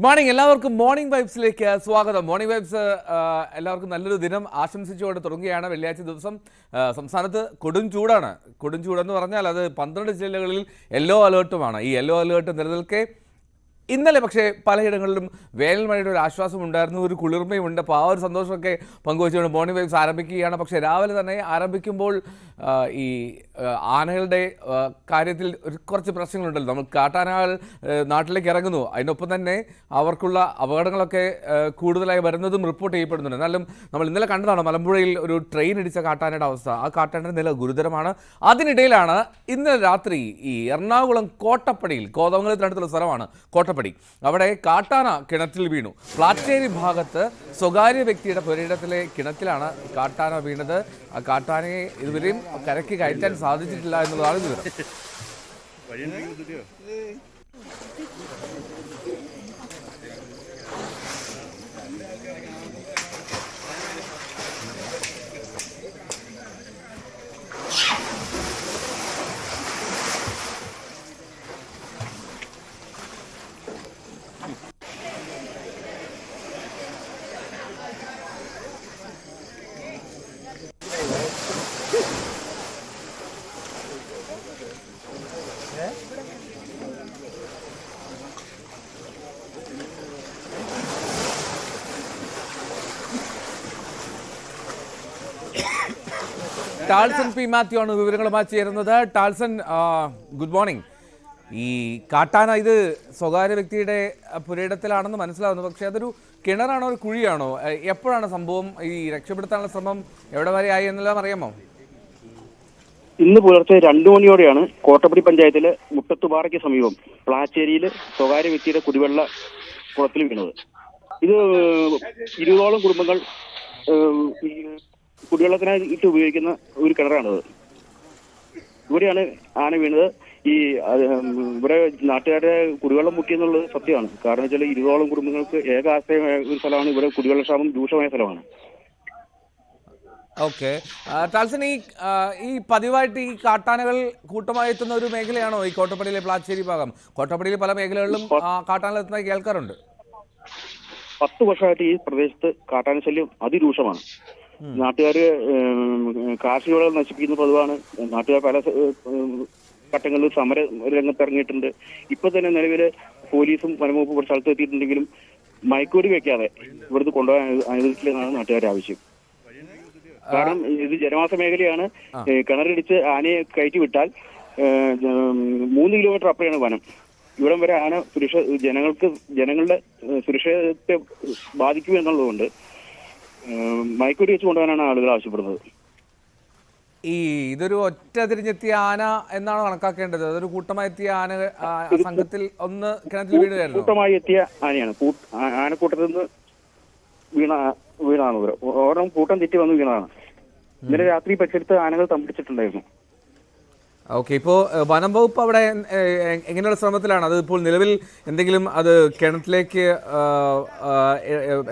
Morning എല്ലാവർക്കും morning വൈബ്സിലേക്ക് സ്വാഗതം. Morning vibes എല്ലാവർക്കും നല്ലൊരു ദിനം ആശംസിച്ചുകൊണ്ട് തുടങ്ങുകയാണ്. വെള്ളിയാഴ്ച ദിവസം സംസ്ഥാനത്ത് കൊടും ചൂടെന്ന് പറഞ്ഞാൽ അത് 12 ജില്ലകളിൽ യെല്ലോ അലേർട്ടുമാണ്. ഈ യെല്ലോ അലേർട്ട് നിലനിൽക്കെ ഇന്നലെ പക്ഷേ പലയിടങ്ങളിലും വേനൽ മഴയുടെ ഒരു ആശ്വാസം ഉണ്ടായിരുന്നു, ഒരു കുളിർമയുണ്ട്. അപ്പോൾ ആ ഒരു സന്തോഷമൊക്കെ പങ്കുവച്ചുകൊണ്ട് മോർണിംഗ് വൈബ്സ് ആരംഭിക്കുകയാണ്. പക്ഷേ രാവിലെ തന്നെ ആരംഭിക്കുമ്പോൾ ഈ ആനകളുടെ കാര്യത്തിൽ കുറച്ച് പ്രശ്നങ്ങളുണ്ടല്ലോ. നമ്മൾ കാട്ടാനകൾ നാട്ടിലേക്ക് ഇറങ്ങുന്നു, അതിനൊപ്പം തന്നെ അവർക്കുള്ള അപകടങ്ങളൊക്കെ കൂടുതലായി വരുന്നതും റിപ്പോർട്ട് ചെയ്യപ്പെടുന്നുണ്ട്. എന്നാലും നമ്മൾ ഇന്നലെ കണ്ടതാണ് മലമ്പുഴയിൽ ഒരു ട്രെയിൻ ഇടിച്ച കാട്ടാനയുടെ അവസ്ഥ. ആ കാട്ടാനയുടെ നില ഗുരുതരമാണ്. അതിനിടയിലാണ് ഇന്നലെ രാത്രി ഈ എറണാകുളം കോട്ടപ്പടിയിൽ, കോതമംഗലത്തിനടുത്തുള്ള സ്ഥലമാണ് കോട്ടപ്പടി, അവിടെ കാട്ടാന കിണറ്റിൽ വീണു. പ്ലാച്ചേരി ഭാഗത്ത് സ്വകാര്യ വ്യക്തിയുടെ പുരയിടത്തിലെ കിണറ്റിലാണ് കാട്ടാന വീണത്. ആ കാട്ടാനയെ ഇതുവരെയും കരയ്ക്ക് കയറ്റാൻ സാധിച്ചിട്ടില്ല എന്നുള്ളതാണ് വിവരം. ടാൾസൺ പി മാത്യു ആണ് വിവരങ്ങളുമായി ചേരുന്നത്. ടാൾസൺ, ഗുഡ് മോർണിംഗ്. ഈ കാട്ടാന ഇത് സ്വകാര്യ വ്യക്തിയുടെ പുരയിടത്തിലാണെന്ന് മനസ്സിലാവുന്നു, പക്ഷെ അതൊരു കിണറാണോ ഒരു കുഴിയാണോ? എപ്പോഴാണ് സംഭവം? ഈ രക്ഷപ്പെടുത്താനുള്ള ശ്രമം എവിടെ വരെ ആയി എന്നെല്ലാം അറിയാമോ? ഇന്ന് പുലർച്ചെ 2 മണിയോടെയാണ് കോട്ടപ്പടി പഞ്ചായത്തിലെ മുട്ടത്തുപാറയ്ക്ക് സമീപം പ്ലാച്ചേരിയിൽ സ്വകാര്യ വ്യക്തിയുടെ കുടിവെള്ള കുളത്തിൽ വീണത്. ഇത് 20ഓളം കുടുംബങ്ങൾ കുടിവെള്ളത്തിനായിട്ട് ഉപയോഗിക്കുന്ന ഒരു കിണറാണിത്. ഇവിടെയാണ് ആന വീണത്. ഇവിടെ നാട്ടുകാരുടെ കുടിവെള്ളം മുക്കിയെന്നുള്ളത് സത്യമാണ്. കാരണം വെച്ചാൽ 20ഓളം കുടുംബങ്ങൾക്ക് ഏക ആശ്രയമായ ഒരു സ്ഥലമാണ്. ഇവിടെ കുടിവെള്ളക്ഷാമം രൂക്ഷമായ സ്ഥലമാണ്. ഓക്കെ ടാൽസൺ, ഈ പതിവായിട്ട് ഈ കാട്ടാനകൾ കൂട്ടമായി എത്തുന്ന ഒരു മേഖലയാണോ ഈ കോട്ടപ്പടിയിലെ പ്ലാച്ചേരി ഭാഗം? കോട്ടപ്പടിയിലെ പല മേഖലകളിലും കാട്ടാനകൾ എത്തുന്നതായി കേൾക്കാറുണ്ട്. 10 വർഷമായിട്ട് ഈ പ്രദേശത്ത് കാട്ടാന ശല്യം അതിരൂക്ഷമാണ്. നാട്ടുകാര് കാർഷിക വിളകൾ നശിപ്പിക്കുന്ന പതിവാണ്. നാട്ടുകാർ പല ഘട്ടങ്ങളിൽ സമര രംഗത്ത് ഇറങ്ങിയിട്ടുണ്ട്. ഇപ്പൊ തന്നെ നിലവില് പോലീസും വനംവകുപ്പും ഒരു സ്ഥലത്ത് എത്തിയിട്ടുണ്ടെങ്കിലും മയക്കുവെടി വെക്കാതെ ഇവിടുന്ന് കൊണ്ടുപോകാൻ അനുവദിക്കില്ലെന്നാണ് നാട്ടുകാരുടെ ആവശ്യം. കാരണം ഇത് ജനവാസ മേഖലയാണ്. കിണറിടിച്ച് ആനയെ കയറ്റി വിട്ടാൽ 3 കിലോമീറ്റർ അപ്പുറയാണ് വനം. ഇവിടം വരെ ആന ജനങ്ങളുടെ സുരക്ഷത്തെ ബാധിക്കും എന്നുള്ളതുകൊണ്ട് മയക്കുവെടി വെച്ച് കൊണ്ടുപോകാനാണ് ആളുകൾ ആവശ്യപ്പെടുന്നത്. ഇതൊരു ഒറ്റ തിരിഞ്ഞെത്തിയ ആന എന്നാണ് കണക്കാക്കേണ്ടത്? അതൊരു കൂട്ടമായി എത്തിയ ആന സംഘത്തിൽ ഒന്ന് കിണറ്റിൽ വീഴുകയായിരുന്നു. കൂട്ടമായി എത്തിയ ആനയാണ്. ആനക്കൂട്ടത്തിൽ നിന്ന് വീണാണ്. ഓരോ കൂട്ടം തെറ്റി വന്ന് വീണതാണ്. ഇന്നലെ രാത്രി പരിസരത്ത് ആനകൾ തമ്പിടിച്ചിട്ടുണ്ടായിരുന്നു. ഓക്കെ, ഇപ്പോൾ വനം വകുപ്പ് അവിടെ എങ്ങനെയുള്ള ശ്രമത്തിലാണ്? അത് ഇപ്പോൾ നിലവിൽ എന്തെങ്കിലും അത് കിണറ്റിലേക്ക്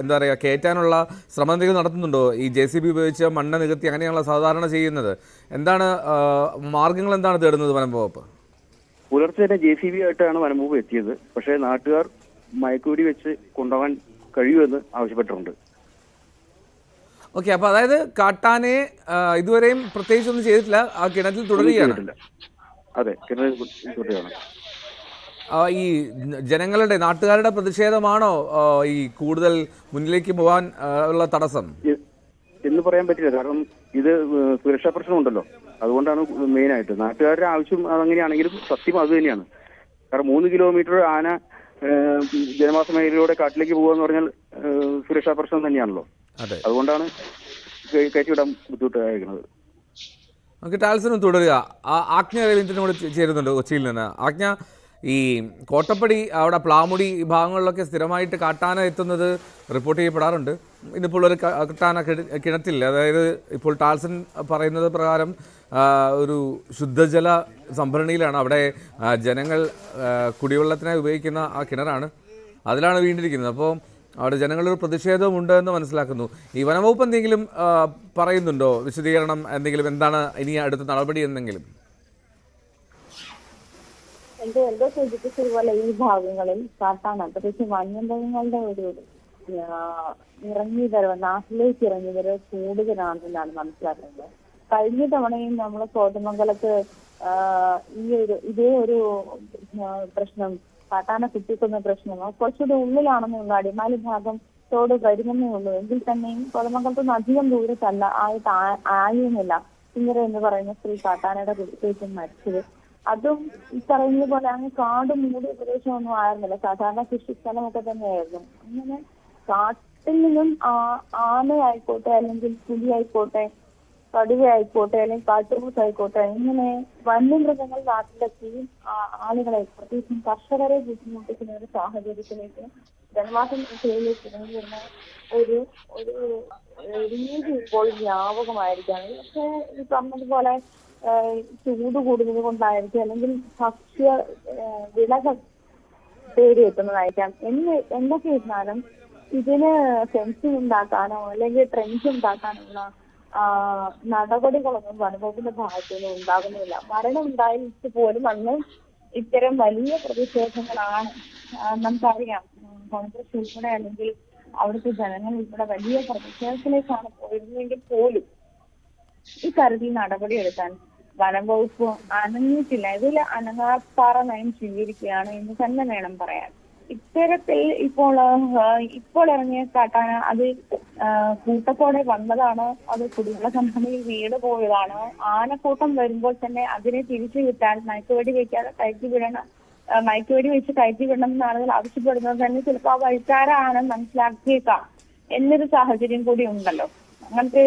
എന്താ പറയുക കയറ്റാനുള്ള ശ്രമം എന്തെങ്കിലും നടത്തുന്നുണ്ടോ? ഈ JCB ഉപയോഗിച്ച് മണ്ണ് നികത്തി അങ്ങനെയാണല്ലോ സാധാരണ ചെയ്യുന്നത്. എന്താണ് മാർഗങ്ങൾ, എന്താണ് തേടുന്നത് വനം വകുപ്പ്? പുലർച്ചെ തന്നെ JCB ആയിട്ടാണ് വനം വകുപ്പ് എത്തിയത്. പക്ഷേ നാട്ടുകാർ മയക്കുവെടി വെച്ച് കൊണ്ടുപോകാൻ കഴിയുമെന്ന് ആവശ്യപ്പെട്ടിട്ടുണ്ട്. ഓക്കെ, അപ്പൊ അതായത് കാട്ടാനെ ഇതുവരെയും പ്രത്യേകിച്ച് ഒന്നും ചെയ്തിട്ടില്ല, ആ കിണറ്റിൽ തുടരുകയാണ്. അതെ, കിണറ്റിൽ തുടരുകയാണ്. ഈ ജനങ്ങളുടെ, നാട്ടുകാരുടെ പ്രതിഷേധമാണോ ഈ കൂടുതൽ മുന്നിലേക്ക് പോകാൻ ഉള്ള തടസ്സം എന്ന് പറയാൻ പറ്റില്ല. കാരണം ഇത് സുരക്ഷാ പ്രശ്നമുണ്ടല്ലോ, അതുകൊണ്ടാണ് മെയിനായിട്ട്. നാട്ടുകാരുടെ ആവശ്യം അങ്ങനെയാണെങ്കിലും സത്യം അത് തന്നെയാണ്. കാരണം 3 കിലോമീറ്റർ ആന ജനവാസ മേഖലയിലൂടെ കാട്ടിലേക്ക് പോകുക പറഞ്ഞാൽ സുരക്ഷാ പ്രശ്നം തന്നെയാണല്ലോ. അതുകൊണ്ടാണ് കയറ്റിവിടാൻ ബുദ്ധിമുട്ടായിരിക്കുന്നത്. നമുക്ക് ടാൽസനും തുടരുക. ആജ്ഞ രവീന്ദ്രനോട് ചേരുന്നുണ്ട് കൊച്ചിയിൽ നിന്ന്. ആജ്ഞ, ഈ കോട്ടപ്പടി അവിടെ പ്ലാമുടി ഭാഗങ്ങളിലൊക്കെ സ്ഥിരമായിട്ട് കാട്ടാന എത്തുന്നത് റിപ്പോർട്ട് ചെയ്യപ്പെടാറുണ്ട്. ഇന്നിപ്പോൾ ഒരു കാട്ടാന കിണറ്റിൽ, അതായത് ഇപ്പോൾ ടാൽസൺ പറയുന്നത് പ്രകാരം ഒരു ശുദ്ധജല സംഭരണിയിലാണ്. അവിടെ ജനങ്ങൾ കുടിവെള്ളത്തിനായി ഉപയോഗിക്കുന്ന ആ കിണറാണ്, അതിലാണ് വീണ്ടിരിക്കുന്നത്. അപ്പോൾ അവിടെ ജനങ്ങളൊരു പ്രതിഷേധവും ഉണ്ട് എന്ന് മനസ്സിലാക്കുന്നു. ഈ വനംവകുപ്പ് എന്തെങ്കിലും പറയുന്നുണ്ടോ, വിശദീകരണം എന്തെങ്കിലും, എന്താണ് ഇനി അടുത്ത നടപടി എന്തെങ്കിലും? എന്തോ സൂചിപ്പിച്ചതുപോലെ ഈ ഭാഗങ്ങളിൽ കാട്ടാന പ്രത്യേകിച്ച് വന്യമൃഗങ്ങളുടെ ഒരു ഇറങ്ങി വരവ്, നാട്ടിലേക്ക് ഇറങ്ങി വരവ് കൂടുതലാണെന്നാണ് മനസ്സിലാക്കുന്നത്. കഴിഞ്ഞ തവണയും നമ്മൾ കോതമംഗലത്ത് ഇതേ ഒരു പ്രശ്നം, കാട്ടാന കുത്തിക്കുന്ന പ്രശ്നം കുറച്ചുകൂടി ഉള്ളിലാണെന്നുള്ള അടിമാലി ഭാഗത്തോട് വരുന്നേ ഉള്ളൂ. എങ്കിൽ തന്നെയും കോതമംഗലത്തൊന്നും അധികം ദൂരത്തല്ല ആയിരുന്നില്ല ചിങ്ങര എന്ന് പറയുന്ന സ്ത്രീ കാട്ടാനയുടെ കുത്തേറ്റും മരിച്ചത്. അതും ഈ പറയുന്നത് പോലെ അങ്ങ് കാട് മൂടിയ പ്രദേശമൊന്നും ആയിരുന്നില്ല, സാധാരണ കൃഷിസ്ഥലമൊക്കെ തന്നെയായിരുന്നു. അങ്ങനെ കാട്ടിൽ നിന്നും ആനയായിക്കോട്ടെ, അല്ലെങ്കിൽ പുലിയായിക്കോട്ടെ, കടുവയായിക്കോട്ടെ, അല്ലെങ്കിൽ കാട്ടുപൂത്ത് ആയിക്കോട്ടെ, ഇങ്ങനെ വന്യമൃഗങ്ങൾ നാട്ടിലെത്തി ആളുകളെ, പ്രത്യേകിച്ചും കർഷകരെ ബുദ്ധിമുട്ടിക്കുന്ന ഒരു സാഹചര്യത്തിലേക്ക് ജനവാസ മേഖലയിലേക്ക് ഇറങ്ങി വരുന്ന ഒരു രീതി ഇപ്പോൾ വ്യാപകമായിരിക്കുകയാണ്. പക്ഷെ ഈ പറഞ്ഞതുപോലെ ചൂട് കൂടുന്നത് കൊണ്ടായിരിക്കും, അല്ലെങ്കിൽ ഭക്ഷ്യ വിളകൾ തേടി എത്തുന്നതായിരിക്കാം. എന്തൊക്കെ ഇരുന്നാലും ഇതിന് ഫെൻസിങ് ഉണ്ടാക്കാനോ അല്ലെങ്കിൽ ട്രെഞ്ച് ഉണ്ടാക്കാനോ ഉള്ള നടപടികളൊന്നും വനംവകുപ്പിന്റെ ഭാഗത്തുനിന്നും ഉണ്ടാകുന്നില്ല. മരണം ഉണ്ടായിട്ട് പോലും അന്ന് ഇത്തരം വലിയ പ്രതിഷേധങ്ങളാണ്. നമുക്കറിയാം, കോൺഗ്രസ് ഉൾപ്പെടെ അല്ലെങ്കിൽ അവിടുത്തെ ജനങ്ങൾ ഉൾപ്പെടെ വലിയ പ്രതിഷേധത്തിലേക്കാണ് പോയിരുന്നെങ്കിൽ പോലും ഈ കാര്യത്തിൽ നടപടിയെടുക്കാൻ വനം വകുപ്പ് അനങ്ങിയിട്ടില്ല. ഇതിൽ അനങ്ങാപ്പാറ നയം സ്വീകരിക്കുകയാണ് എന്ന് തന്നെ വേണം പറയാൻ. ഇത്തരത്തിൽ ഇപ്പോൾ ഇറങ്ങിയ കാട്ടാന അത് കൂട്ടത്തോടെ വന്നതാണോ, അത് കുടിവെള്ള കമ്പനിയിൽ വീട് പോയതാണോ? ആനക്കൂട്ടം വരുമ്പോൾ തന്നെ അതിനെ തിരിച്ചു കിട്ടാൻ മയക്കുവെടി വെക്കാതെ മയക്കുവെടി വെച്ച് കയറ്റി വിടണം എന്ന് ആളുകൾ ആവശ്യപ്പെടുന്നത് തന്നെ ചിലപ്പോൾ ആ വഴിക്കാരാണ് മനസ്സിലാക്കിയേക്കാം എന്നൊരു സാഹചര്യം കൂടി ഉണ്ടല്ലോ. അങ്ങനത്തെ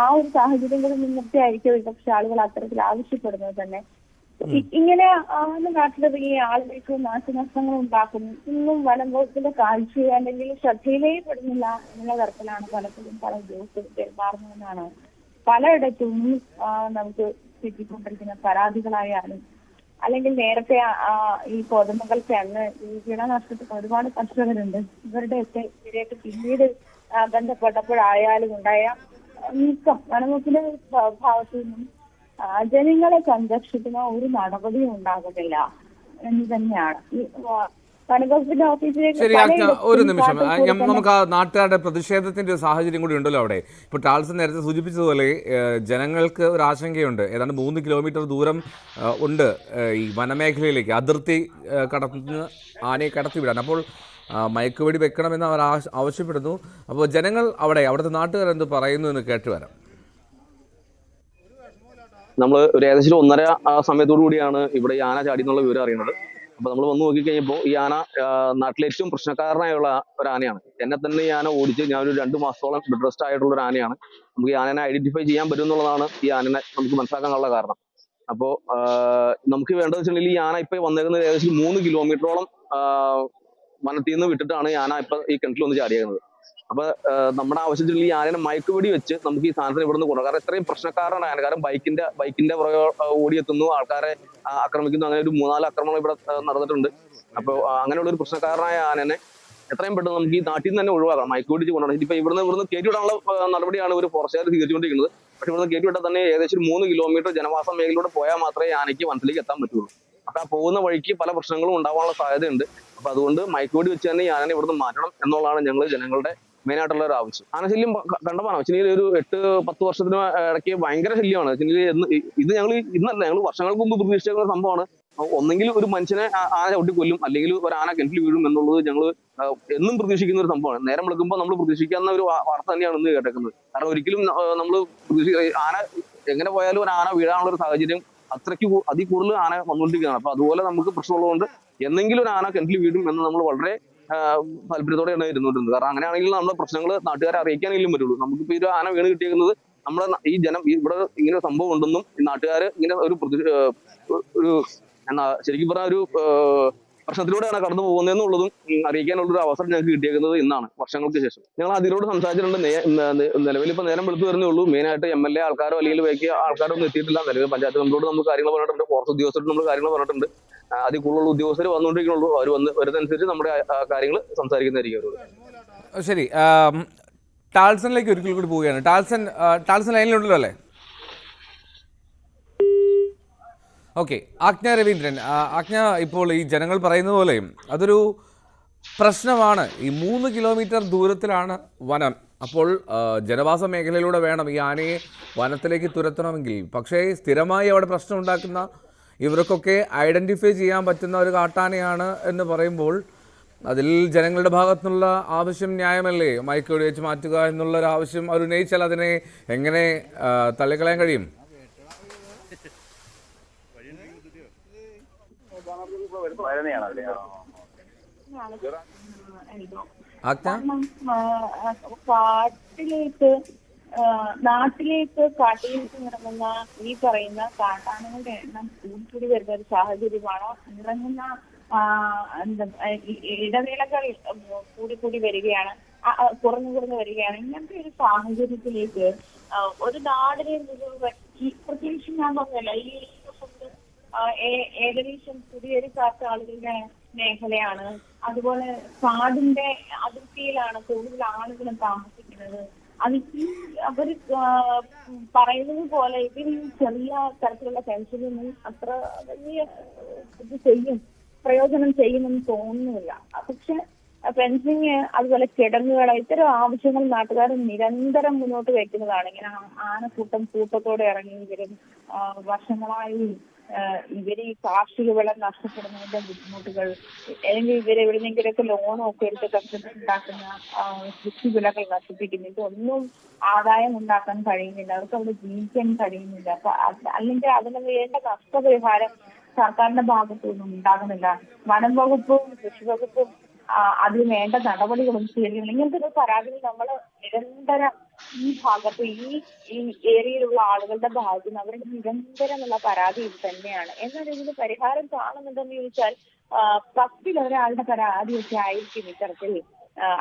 ആ ഒരു സാഹചര്യം കൂടി മുൻനിർത്തിയായിരിക്കും പക്ഷെ ആളുകൾ അത്തരത്തിൽ ആവശ്യപ്പെടുന്നത് തന്നെ. ഇങ്ങനെ നാട്ടിലിറങ്ങി ആളുകൾക്ക് നാശനഷ്ടങ്ങൾ ഉണ്ടാക്കുന്നു. ഇന്നും വനം വകുപ്പിന്റെ കാഴ്ചയോ അല്ലെങ്കിൽ ശ്രദ്ധയിലേ പെടുന്നില്ല എന്നുള്ള തരത്തിലാണ് പലപ്പോഴും പല ഉദ്യോഗസ്ഥരും പെരുമാറുന്നതെന്നാണ് പലയിടത്തും നമുക്ക് കിട്ടിക്കൊണ്ടിരിക്കുന്ന പരാതികളായാലും, അല്ലെങ്കിൽ നേരത്തെ ഈ കോതമംഗലത്തെ അന്ന് ഈ വിളനഷ്ടത്തിന് ഒരുപാട് കർഷകരുണ്ട്. ഇവരുടെയൊക്കെ പിന്നീട് ബന്ധപ്പെട്ടപ്പോഴായാലും ഉണ്ടായ നീക്കം വനംവകുപ്പിന്റെ ഭാഗത്തു നിന്നും ജനങ്ങളെ സംരക്ഷിക്കുന്ന ഒരു നടപടിയും ഉണ്ടാകുന്നില്ല എന്ന് തന്നെയാണ്. വനംവകുപ്പിന്റെ ഓഫീസിലേക്ക് ഒരു നിമിഷം, നമുക്ക് ആ നാട്ടുകാരുടെ പ്രതിഷേധത്തിന്റെ ഒരു സാഹചര്യം കൂടി ഉണ്ടല്ലോ അവിടെ. ഇപ്പോൾ ടാൾസൺ നേരത്തെ സൂചിപ്പിച്ചതുപോലെ ജനങ്ങൾക്ക് ഒരു ആശങ്കയുണ്ട്. ഏതാണ്ട് 3 കിലോമീറ്റർ ദൂരം ഉണ്ട് ഈ വനമേഖലയിലേക്ക് അതിർത്തി കടന്ന് ആനയെ കടത്തിവിടാൻ. അപ്പോൾ മയക്കുവെടി വെക്കണമെന്ന് അവർ ആവശ്യപ്പെടുന്നു. അപ്പോൾ ജനങ്ങൾ അവിടുത്തെ നാട്ടുകാർ എന്ത് പറയുന്നു എന്ന് കേട്ടു വരാം. നമ്മൾ ഒരു ഏകദേശം 1:30 സമയത്തോടു കൂടിയാണ് ഇവിടെ ഈ ആന ചാടി എന്നുള്ള വിവരം അറിയുന്നത്. അപ്പൊ നമ്മൾ വന്ന് നോക്കിക്കഴിഞ്ഞപ്പോൾ ഈ ആന നാട്ടിലെ ഏറ്റവും പ്രശ്നക്കാരനായുള്ള ഒരു ആനയാണ്. എന്നെ തന്നെ ഈ ആന ഓടിച്ച് ഞാനൊരു 2 മാസത്തോളം ബെഡ് റെസ്റ്റ് ആയിട്ടുള്ള ഒരു ആനയാണ്. നമുക്ക് ഈ ആനനെ ഐഡന്റിഫൈ ചെയ്യാൻ പറ്റും എന്നുള്ളതാണ് ഈ ആനനെ നമുക്ക് മനസ്സിലാക്കാനുള്ള കാരണം. അപ്പോൾ നമുക്ക് വേണ്ടത് വെച്ചിട്ടുണ്ടെങ്കിൽ ഈ ആന ഇപ്പൊ വന്നേക്കുന്നത് ഏകദേശം 3 കിലോമീറ്ററോളം വനത്തിൽ നിന്ന് വിട്ടിട്ടാണ് ഈ ആന ഇപ്പൊ ഈ കിണറ്റിൽ വന്ന് ചാടിയേക്കുന്നത്. അപ്പൊ നമ്മുടെ ആവശ്യത്തിൽ ഈ ആനനെ മയക്കുവെടി വെച്ച് നമുക്ക് ഈ സാധനത്തിന് ഇവിടെ നിന്ന് കൊണ്ടുപോകാം. കാരണം ഇത്രയും പ്രശ്നക്കാരാണ് ആന. കാരണം ബൈക്കിന്റെ പുറകെ ഓടിയെത്തുന്നു, ആൾക്കാരെ ആക്രമിക്കുന്നു. അങ്ങനെ ഒരു 3-4 ആക്രമണം ഇവിടെ നടന്നിട്ടുണ്ട്. അപ്പൊ അങ്ങനെയുള്ള ഒരു പ്രശ്നക്കാരനായ ആനനെ എത്രയും പെട്ടെന്ന് നമുക്ക് ഈ നാട്ടിൽ നിന്ന് തന്നെ ഒഴിവാക്കണം. മയക്കുവെടിച്ച് കൊണ്ടുപോകണം. ഇപ്പൊ ഇവിടുന്ന് കയറ്റിവിടാനുള്ള നടപടിയാണ് ഒരു ഫോറസ്റ്റുകാർ സ്വീകരിച്ചുകൊണ്ടിരിക്കുന്നത്. പക്ഷെ ഇവിടുന്ന് കയറ്റിവിട്ടാൽ തന്നെ ഏകദേശം 3 കിലോമീറ്റർ ജനവാസ മേഖലയിലൂടെ പോയാൽ മാത്രമേ ആനയ്ക്ക് വനത്തിലേക്ക് എത്താൻ പറ്റുള്ളൂ. അപ്പൊ ആ പോകുന്ന വഴിക്ക് പല പ്രശ്നങ്ങളും ഉണ്ടാവാനുള്ള സാധ്യതയുണ്ട്. അപ്പൊ അതുകൊണ്ട് മയക്കുവെടി വെച്ച് തന്നെ ഈ ആനനെ ഇവിടുന്ന് മാറ്റണം എന്നുള്ളതാണ് ഞങ്ങൾ ജനങ്ങളുടെ മെയിൻ ആയിട്ടുള്ള ഒരു ആവശ്യം. ആനശല്യം കണ്ടമാനം വെച്ചാൽ ഒരു 8-10 വർഷത്തിന് ഇടയ്ക്ക് ഭയങ്കര ശല്യമാണ്. ഇത് ഇന്നല്ല, ഞങ്ങൾ വർഷങ്ങൾക്ക് മുമ്പ് പ്രതീക്ഷിച്ചിരുന്ന സംഭവമാണ്. ഒന്നെങ്കിൽ ഒരു മനുഷ്യനെ ആന ചവിട്ടി കൊല്ലും, അല്ലെങ്കിൽ ഒരു ആന കിണറ്റിൽ വീഴും എന്നുള്ളത് ഞങ്ങൾ എന്നും പ്രതീക്ഷിക്കുന്ന ഒരു സംഭവമാണ്. നേരം വിളിക്കുമ്പോൾ നമ്മൾ പ്രതീക്ഷിക്കാവുന്ന ഒരു വാർത്ത തന്നെയാണ് ഇന്ന് കേട്ടേക്കുന്നത്. കാരണം ഒരിക്കലും നമ്മൾ ആന എങ്ങനെ പോയാലും ഒരു ആന വീഴാനുള്ള ഒരു സാഹചര്യം അത്രയ്ക്ക് അതിൽ കൂടുതൽ ആന വന്നുകൊണ്ടിരിക്കുകയാണ്. അപ്പൊ അതുപോലെ നമുക്ക് പ്രശ്നമുള്ളതുകൊണ്ട് എന്നെങ്കിലും ഒരു ആന കിണറ്റിൽ വീഴും എന്ന് നമ്മൾ വളരെ താല്പര്യത്തോടെയാണ് ഇരുന്നുകൊണ്ടിരുന്നത്. കാരണം അങ്ങനെയാണെങ്കിൽ നമ്മുടെ പ്രശ്നങ്ങൾ നാട്ടുകാരെ അറിയിക്കാനെങ്കിലും പറ്റുള്ളൂ. നമുക്കിപ്പോ ഈ ഒരു ആന വീണ് കിട്ടിയേക്കുന്നത് നമ്മുടെ ഈ ജനം ഇവിടെ ഇങ്ങനെ സംഭവം ഉണ്ടെന്നും നാട്ടുകാർ ഇങ്ങനെ ഒരു ശരിക്കും പറഞ്ഞ ഒരു പ്രശ്നത്തിലൂടെയാണ് കടന്നു പോകുന്നതെന്നുള്ളതും അറിയിക്കാനുള്ളൊരു അവസരം ഞങ്ങൾക്ക് കിട്ടിയേക്കുന്നത് ഇന്നാണ്, വർഷങ്ങൾക്ക് ശേഷം. ഞങ്ങൾ അതിനോട് സംസാരിച്ചിട്ടുണ്ട്. നിലവിൽ ഇപ്പൊ നേരം വെളുത്തു വരുന്നേ ഉള്ളൂ. മെയിനായിട്ട് MLA ആൾക്കാരോ അല്ലെങ്കിൽ ബാക്കി ആൾക്കാരോ ഒന്നും എത്തിയിട്ടില്ല. നിലവിൽ പഞ്ചായത്ത് മെമ്പറോട് നമ്മൾ കാര്യങ്ങൾ പറഞ്ഞിട്ടുണ്ട്, ഫോറസ്റ്റ് ഉദ്യോഗസ്ഥരോട് നമ്മൾ കാര്യങ്ങൾ പറഞ്ഞിട്ടുണ്ട്. അതിൽ കൂടുതലുള്ള ഉദ്യോഗസ്ഥർ വന്നുകൊണ്ടിരിക്കുന്നുള്ളൂ. അവർ വരുന്നതനുസരിച്ച് നമ്മുടെ കാര്യങ്ങൾ സംസാരിക്കുന്നതായിരിക്കും അവരോട്. ശരി, ടാൾസണിലേക്ക് ഒരിക്കൽ കൂടി പോവുകയാണ്. ടാൾസൺ ലൈനിലുണ്ടല്ലോ അല്ലേ? ഓക്കെ, ആജ്ഞ രവീന്ദ്രൻ, ആജ്ഞ, ഇപ്പോൾ ഈ ജനങ്ങൾ പറയുന്നത് പോലെ അതൊരു പ്രശ്നമാണ്. ഈ 3 കിലോമീറ്റർ ദൂരത്തിലാണ് വനം. അപ്പോൾ ജനവാസ മേഖലയിലൂടെ വേണം ഈ ആനയെ വനത്തിലേക്ക് തുരത്തണമെങ്കിൽ. പക്ഷേ സ്ഥിരമായി അവിടെ പ്രശ്നം ഉണ്ടാക്കുന്ന ഇവർക്കൊക്കെ ഐഡൻറ്റിഫൈ ചെയ്യാൻ പറ്റുന്ന ഒരു കാട്ടാനയാണ് എന്ന് പറയുമ്പോൾ അതിൽ ജനങ്ങളുടെ ഭാഗത്തുനിന്നുള്ള ആവശ്യം ന്യായമല്ലേ? മയക്കുവെടി വെച്ച് മാറ്റുക എന്നുള്ളൊരു ആവശ്യം അവർ ഉന്നയിച്ചാൽ അതിനെ എങ്ങനെ തള്ളിക്കളയാൻ കഴിയും? കാട്ടിലേക്ക് നാട്ടിലേക്ക് കാട്ടിലേക്ക് ഇറങ്ങുന്ന ഈ പറയുന്ന കാട്ടാനകളുടെ എണ്ണം കൂടി വരുന്ന ഒരു സാഹചര്യമാണ്. ഇറങ്ങുന്ന ഇടവേളകൾ കൂടി വരികയാണ്, കുറഞ്ഞു വരികയാണ്. ഇങ്ങനത്തെ ഒരു സാഹചര്യത്തിലേക്ക് ഒരു നാടിനെ പ്രത്യേകിച്ച് ഞാൻ പറഞ്ഞല്ല, ഈ ഏകദേശം കുടിയേറിക്കാത്ത ആളുകളുടെ മേഖലയാണ്. അതുപോലെ കാടിന്റെ അതിർത്തിയിലാണ് കൂടുതൽ ആളുകൾ താമസിക്കുന്നത്. അത് അവർ പറയുന്നത് പോലെ ഇതിന് ചെറിയ തരത്തിലുള്ള പെൻഷനൊന്നും അത്ര വലിയ പ്രയോജനം ചെയ്യുമെന്ന് തോന്നുന്നില്ല. പക്ഷെ ഫെൻസിങ്, അതുപോലെ കിടങ്ങുകൾ, ഇത്തരം ആവശ്യങ്ങൾ നാട്ടുകാർ നിരന്തരം മുന്നോട്ട് വയ്ക്കുന്നതാണ്. ഇങ്ങനെ കൂട്ടത്തോടെ ഇറങ്ങി ഇവരും വർഷങ്ങളായി ഇവര് ഈ കാർഷിക വിള നഷ്ടപ്പെടുന്നതിന്റെ ബുദ്ധിമുട്ടുകൾ, അല്ലെങ്കിൽ ഇവര് എവിടെന്നെങ്കിലൊക്കെ ലോണൊക്കെ എടുത്ത് കഷ്ടപ്പെട്ടുണ്ടാക്കുന്ന കൃഷി വിളകൾ നശിപ്പിക്കുന്നു. ഇതൊന്നും ആദായം ഉണ്ടാക്കാൻ കഴിയുന്നില്ല, അവർക്ക് അവിടെ ജീവിക്കാൻ കഴിയുന്നില്ല. അപ്പൊ അല്ലെങ്കിൽ അതിന് വേണ്ട നഷ്ടപരിഹാരം സർക്കാരിന്റെ ഭാഗത്തൊന്നും ഉണ്ടാകുന്നില്ല. വനം വകുപ്പും കൃഷി വകുപ്പും അതിന് വേണ്ട നടപടികളും ചെയ്യുന്നില്ല. ഇങ്ങനത്തെ ഒരു പരാതികൾ നമ്മൾ നിരന്തരം ഈ ഭാഗത്ത് ഈ ഏരിയയിലുള്ള ആളുകളുടെ ഭാഗത്ത് നിന്ന് അവരുടെ നിരന്തരമുള്ള പരാതി ഇത് തന്നെയാണ്. എന്നാൽ ഇതിന് പരിഹാരം കാണുന്നുണ്ടെന്ന് ചോദിച്ചാൽ 10 ഒരാളുടെ പരാതിയൊക്കെ ആയിരിക്കും ഇത്തരത്തിൽ,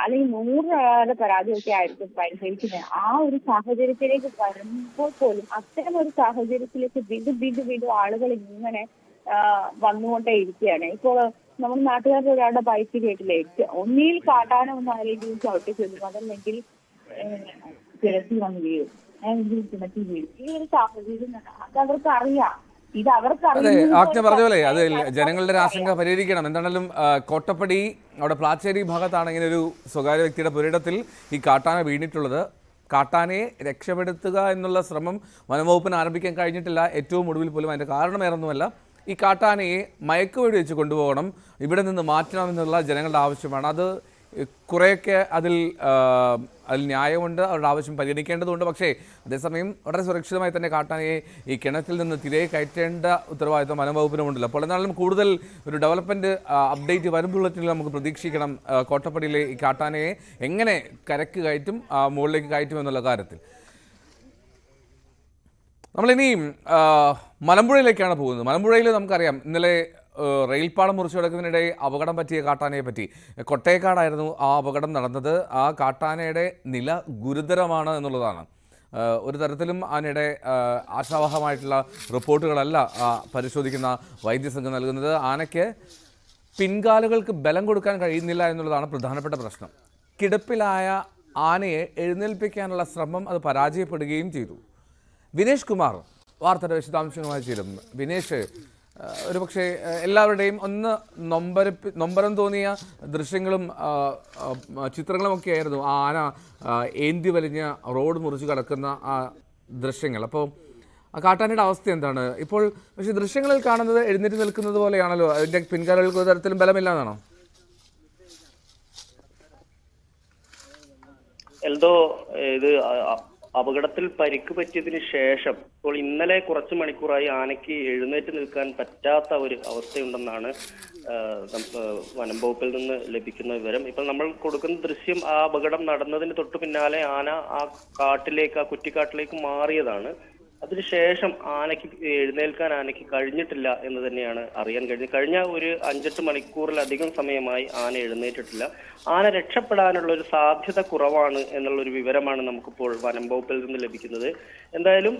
അല്ലെങ്കിൽ 100 പരാതിയൊക്കെ ആയിരിക്കും പരിഹരിക്കുന്നത്. ആ ഒരു സാഹചര്യത്തിലേക്ക് വരുമ്പോൾ പോലും അത്തരം ഒരു സാഹചര്യത്തിലേക്ക് വീണ്ടും ആളുകൾ ഇങ്ങനെ വന്നുകൊണ്ടേ ഇരിക്കുകയാണ്. ഇപ്പോൾ നമ്മുടെ നാട്ടുകാരുടെ ഒരാളുടെ ബൈക്ക് കേട്ടില്ലേ, ഒന്നിൽ കാട്ടാന ഒന്ന് ആരെങ്കിലും ചവിട്ടി ചെല്ലും, അതല്ലെങ്കിൽ കിടത്തി വന്ന് വീഴും, കിടത്തി വീഴും. ഈ ഒരു സാഹചര്യം അത് അവർക്ക് അറിയാം. ഇത് അവർക്ക് ആജ്ഞ പറഞ്ഞ പോലെ അത് ജനങ്ങളുടെ ആശങ്ക പരിഹരിക്കണം. എന്താണെങ്കിലും കോട്ടപ്പടി അവിടെ പ്ലാച്ചേരി ഭാഗത്താണ് ഇങ്ങനെ ഒരു സ്വകാര്യ വ്യക്തിയുടെ പുരയിടത്തിൽ ഈ കാട്ടാന വീണിട്ടുള്ളത്. കാട്ടാനയെ രക്ഷപ്പെടുത്തുക എന്നുള്ള ശ്രമം വനംവകുപ്പിന് ആരംഭിക്കാൻ കഴിഞ്ഞിട്ടില്ല. ഏറ്റവും ഒടുവിൽ പോലും അതിൻ്റെ കാരണം വേറൊന്നുമല്ല, ഈ കാട്ടാനയെ മയക്കുവെടി വെച്ച് കൊണ്ടുപോകണം, ഇവിടെ നിന്ന് മാറ്റണം എന്നുള്ള ജനങ്ങളുടെ ആവശ്യമാണ്. അത് കുറേയൊക്കെ അതിൽ ന്യായമുണ്ട്, അവരുടെ ആവശ്യം പരിഗണിക്കേണ്ടതുണ്ട്. പക്ഷേ അതേസമയം വളരെ സുരക്ഷിതമായി തന്നെ കാട്ടാനയെ ഈ കിണറ്റിൽ നിന്ന് തിരികെ കയറ്റേണ്ട ഉത്തരവാദിത്വം വനംവകുപ്പിനുമുണ്ടല്ലോ. അപ്പോൾ എന്നാലും കൂടുതൽ ഒരു ഡെവലപ്മെൻറ്റ് അപ്ഡേറ്റ് വരും ബുള്ളറ്റിനിൽ നമുക്ക് പ്രതീക്ഷിക്കണം. കോട്ടപ്പടിയിലെ ഈ കാട്ടാനയെ എങ്ങനെ കരക്ക് കയറ്റും, മുകളിലേക്ക് കയറ്റും എന്നുള്ള കാര്യത്തിൽ. നമ്മളിനിയും മലമ്പുഴയിലേക്കാണ് പോകുന്നത്. മലമ്പുഴയിൽ നമുക്കറിയാം ഇന്നലെ റെയിൽപാളം മുറിച്ചു കിടക്കുന്നതിനിടെ അപകടം പറ്റിയ കാട്ടാനയെ പറ്റി. കൊട്ടേക്കാടായിരുന്നു ആ അപകടം നടന്നത്. ആ കാട്ടാനയുടെ നില ഗുരുതരമാണ് എന്നുള്ളതാണ്. ഒരു തരത്തിലും ആനയുടെ ആശാവഹമായിട്ടുള്ള റിപ്പോർട്ടുകളല്ല പരിശോധിക്കുന്ന വൈദ്യസംഘം നൽകുന്നത്. ആനയ്ക്ക് പിൻകാലുകൾക്ക് ബലം കൊടുക്കാൻ കഴിയുന്നില്ല എന്നുള്ളതാണ് പ്രധാനപ്പെട്ട പ്രശ്നം. കിടപ്പിലായ ആനയെ എഴുന്നേൽപ്പിക്കാനുള്ള ശ്രമം അത് പരാജയപ്പെടുകയും ചെയ്തു. വിനേഷ് കുമാർ വാർത്തയുടെ വിശദാംശങ്ങളുമായി ചേരും. വിനേഷ്, ഒരുപക്ഷെ എല്ലാവരുടെയും ഒന്ന് നൊമ്പരം തോന്നിയ ദൃശ്യങ്ങളും ചിത്രങ്ങളുമൊക്കെ ആയിരുന്നു ആ ആന ഏന്തി വലിഞ്ഞ റോഡ് മുറിച്ച് കടക്കുന്ന ആ ദൃശ്യങ്ങൾ. അപ്പോൾ ആ കാട്ടാനയുടെ അവസ്ഥ എന്താണ് ഇപ്പോൾ? പക്ഷേ ദൃശ്യങ്ങളിൽ കാണുന്നത് എഴുന്നേറ്റ് നിൽക്കുന്നത് പോലെയാണല്ലോ, അതിൻ്റെ പിൻകാലുകൾക്ക് ഒരു തരത്തിലും ബലമില്ലാന്നാണോ? എൽദോ, ഇത് അപകടത്തിൽ പരിക്ക് പറ്റിയതിന് ശേഷം ഇപ്പോൾ ഇന്നലെ കുറച്ച് മണിക്കൂറായി ആനയ്ക്ക് എഴുന്നേറ്റ് നിൽക്കാൻ പറ്റാത്ത ഒരു അവസ്ഥയുണ്ടെന്നാണ് വനം വകുപ്പിൽ നിന്ന് ലഭിക്കുന്ന വിവരം. ഇപ്പോൾ നമ്മൾ കൊടുക്കുന്ന ദൃശ്യം ആ അപകടം നടന്നതിന് തൊട്ടു പിന്നാലെ ആന ആ കുറ്റിക്കാട്ടിലേക്ക് മാറിയതാണ്. അതിനുശേഷം എഴുന്നേൽക്കാൻ ആനയ്ക്ക് കഴിഞ്ഞിട്ടില്ല എന്ന് തന്നെയാണ് അറിയാൻ കഴിഞ്ഞത്. കഴിഞ്ഞ ഒരു 5-8 മണിക്കൂറിലധികം സമയമായി ആന എഴുന്നേറ്റിട്ടില്ല. ആന രക്ഷപ്പെടാനുള്ള ഒരു സാധ്യത കുറവാണ് എന്നുള്ളൊരു വിവരമാണ് നമുക്കിപ്പോൾ വനം വകുപ്പിൽ നിന്ന് ലഭിക്കുന്നത്. എന്തായാലും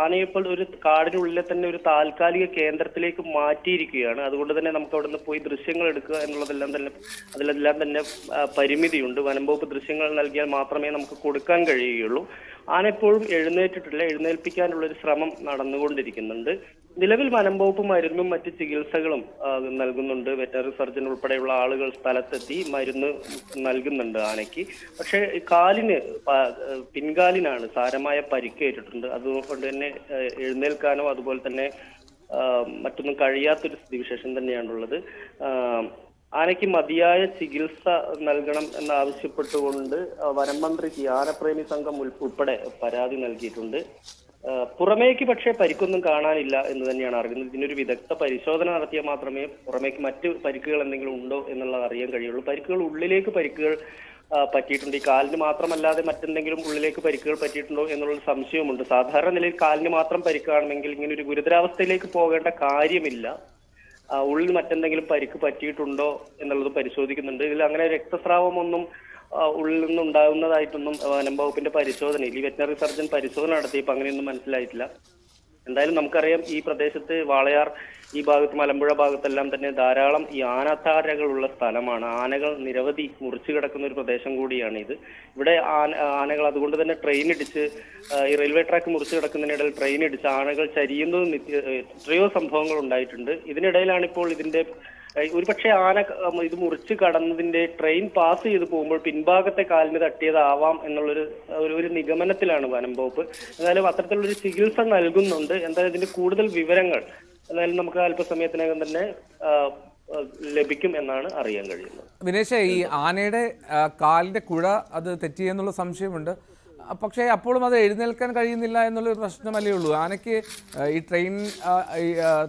ആനയിപ്പോൾ ഒരു കാടിനുള്ളിലെ തന്നെ ഒരു താൽക്കാലിക കേന്ദ്രത്തിലേക്ക് മാറ്റിയിരിക്കുകയാണ്. അതുകൊണ്ട് തന്നെ നമുക്ക് അവിടെ നിന്ന് പോയി ദൃശ്യങ്ങൾ എടുക്കുക അതിലെല്ലാം തന്നെ പരിമിതിയുണ്ട്. വനം വകുപ്പ് ദൃശ്യങ്ങൾ നൽകിയാൽ മാത്രമേ നമുക്ക് കൊടുക്കാൻ കഴിയുകയുള്ളൂ. ആന എപ്പോഴും എഴുന്നേറ്റിട്ടില്ല. എഴുന്നേൽപ്പിക്കാനുള്ള ഒരു ശ്രമം നടന്നുകൊണ്ടിരിക്കുന്നുണ്ട്. നിലവിൽ വനം വകുപ്പ് മരുന്നും മറ്റ് ചികിത്സകളും നൽകുന്നുണ്ട്. വെറ്ററിനറി സർജൻ ഉൾപ്പെടെയുള്ള ആളുകൾ സ്ഥലത്തെത്തി മരുന്ന് നൽകുന്നുണ്ട് ആനയ്ക്ക്. പക്ഷേ കാലിന് പിൻകാലിനാണ് സാരമായ പരിക്കേറ്റിട്ടുണ്ട്. അതുകൊണ്ട് തന്നെ എഴുന്നേൽക്കാനോ അതുപോലെ തന്നെ മറ്റൊന്നും കഴിയാത്തൊരു സ്ഥിതിവിശേഷം തന്നെയാണുള്ളത്. ആനയ്ക്ക് മതിയായ ചികിത്സ നൽകണം എന്നാവശ്യപ്പെട്ടുകൊണ്ട് വനം മന്ത്രിക്ക് ആനപ്രേമി സംഘം ഉൾപ്പെടെ പരാതി നൽകിയിട്ടുണ്ട്. പുറമേക്ക് പക്ഷേ പരിക്കൊന്നും കാണാനില്ല എന്ന് തന്നെയാണ് അറിയുന്നത്. ഇതിനൊരു വിദഗ്ധ പരിശോധന നടത്തിയാൽ മാത്രമേ പുറമേക്ക് മറ്റ് പരിക്കുകൾ എന്തെങ്കിലും ഉണ്ടോ എന്നുള്ളത് അറിയാൻ കഴിയുള്ളൂ. പരിക്കുകൾ ഉള്ളിലേക്ക് പരിക്കുകൾ പറ്റിയിട്ടുണ്ട്. ഈ കാലിന് മാത്രമല്ലാതെ മറ്റെന്തെങ്കിലും ഉള്ളിലേക്ക് പരിക്കുകൾ പറ്റിയിട്ടുണ്ടോ എന്നുള്ള സംശയമുണ്ട്. സാധാരണ നിലയിൽ കാലിന് മാത്രം പരിക്കാണെങ്കിൽ ഇങ്ങനെ ഒരു ഗുരുതരാവസ്ഥയിലേക്ക് പോകേണ്ട കാര്യമില്ല. ഉള്ളിൽ മറ്റെന്തെങ്കിലും പരിക്ക് പറ്റിയിട്ടുണ്ടോ എന്നുള്ളത് പരിശോധിക്കുന്നുണ്ട്. ഇതിൽ അങ്ങനെ രക്തസ്രാവമൊന്നും ഉള്ളിൽ നിന്ന് ഉണ്ടാകുന്നതായിട്ടൊന്നും വനം വകുപ്പിന്റെ പരിശോധനയിൽ ഈ വെറ്ററിനറി സർജൻ പരിശോധന നടത്തിയപ്പോൾ അങ്ങനെയൊന്നും മനസ്സിലായിട്ടില്ല. എന്തായാലും നമുക്കറിയാം ഈ പ്രദേശത്ത് വാളയാർ ഈ ഭാഗത്ത് മലമ്പുഴ ഭാഗത്തെല്ലാം തന്നെ ധാരാളം ഈ ആനത്താരകളുള്ള സ്ഥലമാണ്. ആനകൾ നിരവധി മുറിച്ചു കിടക്കുന്ന ഒരു പ്രദേശം കൂടിയാണ് ഇത്. ഇവിടെ ആനകൾ അതുകൊണ്ട് തന്നെ ട്രെയിൻ ഇടിച്ച് ഈ റെയിൽവേ ട്രാക്ക് മുറിച്ചു കിടക്കുന്നതിനിടയിൽ ട്രെയിൻ ഇടിച്ച് ആനകൾ ചരിയുന്നതും എത്രയോ സംഭവങ്ങൾ ഉണ്ടായിട്ടുണ്ട്. ഇതിനിടയിലാണ് ഇപ്പോൾ ഇതിന്റെ ഒരുപക്ഷെ ആന ഇത് മുറിച്ച് കടന്നതിന്റെ ട്രെയിൻ പാസ് ചെയ്ത് പോകുമ്പോൾ പിൻഭാഗത്തെ കാലിന് തട്ടിയതാവാം എന്നുള്ളൊരു നിഗമനത്തിലാണ് വനം വകുപ്പ്. എന്തായാലും അത്തരത്തിലുള്ളൊരു ചികിത്സ നൽകുന്നുണ്ട്. എന്തായാലും ഇതിന്റെ കൂടുതൽ വിവരങ്ങൾ എന്തായാലും നമുക്ക് അല്പസമയത്തിനകം തന്നെ ലഭിക്കും എന്നാണ് അറിയാൻ കഴിയുന്നത്. വിനേഷ്, ഈ ആനയുടെ കാലിന്റെ കുഴ അത് തെറ്റിയെന്നുള്ള സംശയമുണ്ട്. പക്ഷേ അപ്പോഴും അത് എഴുന്നേൽക്കാൻ കഴിയുന്നില്ല എന്നുള്ളൊരു പ്രശ്നമല്ലേ ഉള്ളൂ. ആനയ്ക്ക് ഈ ട്രെയിൻ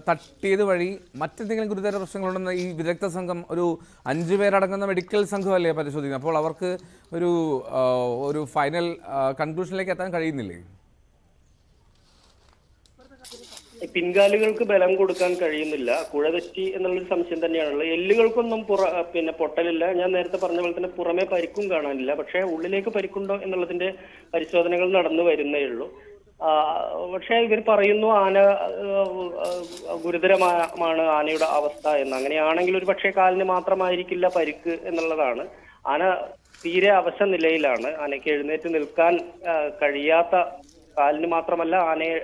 തട്ടിയത് വഴി മറ്റെന്തെങ്കിലും ഗുരുതര പ്രശ്നങ്ങളുണ്ടെന്ന് ഈ വിദഗ്ധ സംഘം ഒരു 5 പേരടങ്ങുന്ന മെഡിക്കൽ സംഘമല്ലേ പരിശോധിക്കുന്നത്. അപ്പോൾ അവർക്ക് ഒരു ഫൈനൽ കൺക്ലൂഷനിലേക്ക് എത്താൻ കഴിയുന്നില്ലേ? പിൻകാലുകൾക്ക് ബലം കൊടുക്കാൻ കഴിയുന്നില്ല. കുഴ തെറ്റി എന്നുള്ളൊരു സംശയം തന്നെയാണുള്ളത്. എല്ലുകൾക്കൊന്നും പൊട്ടലില്ല. ഞാൻ നേരത്തെ പറഞ്ഞ പോലെ തന്നെ പുറമെ പരിക്കും കാണാനില്ല. പക്ഷേ ഉള്ളിലേക്ക് പരിക്കുണ്ടോ എന്നുള്ളതിന്റെ പരിശോധനകൾ നടന്നു വരുന്നേ ഉള്ളൂ. പക്ഷേ ഇവർ പറയുന്നു ആന ഗുരുതരമാണ് ആനയുടെ അവസ്ഥ എന്ന്. അങ്ങനെയാണെങ്കിൽ ഒരു പക്ഷേ കാലിന് മാത്രമായിരിക്കില്ല പരിക്ക് എന്നുള്ളതാണ്. ആന തീരെ അവശ നിലയിലാണ്. ആനയ്ക്ക് എഴുന്നേറ്റ് നിൽക്കാൻ കഴിയാത്ത, കാലിന് മാത്രമല്ല ആനയെ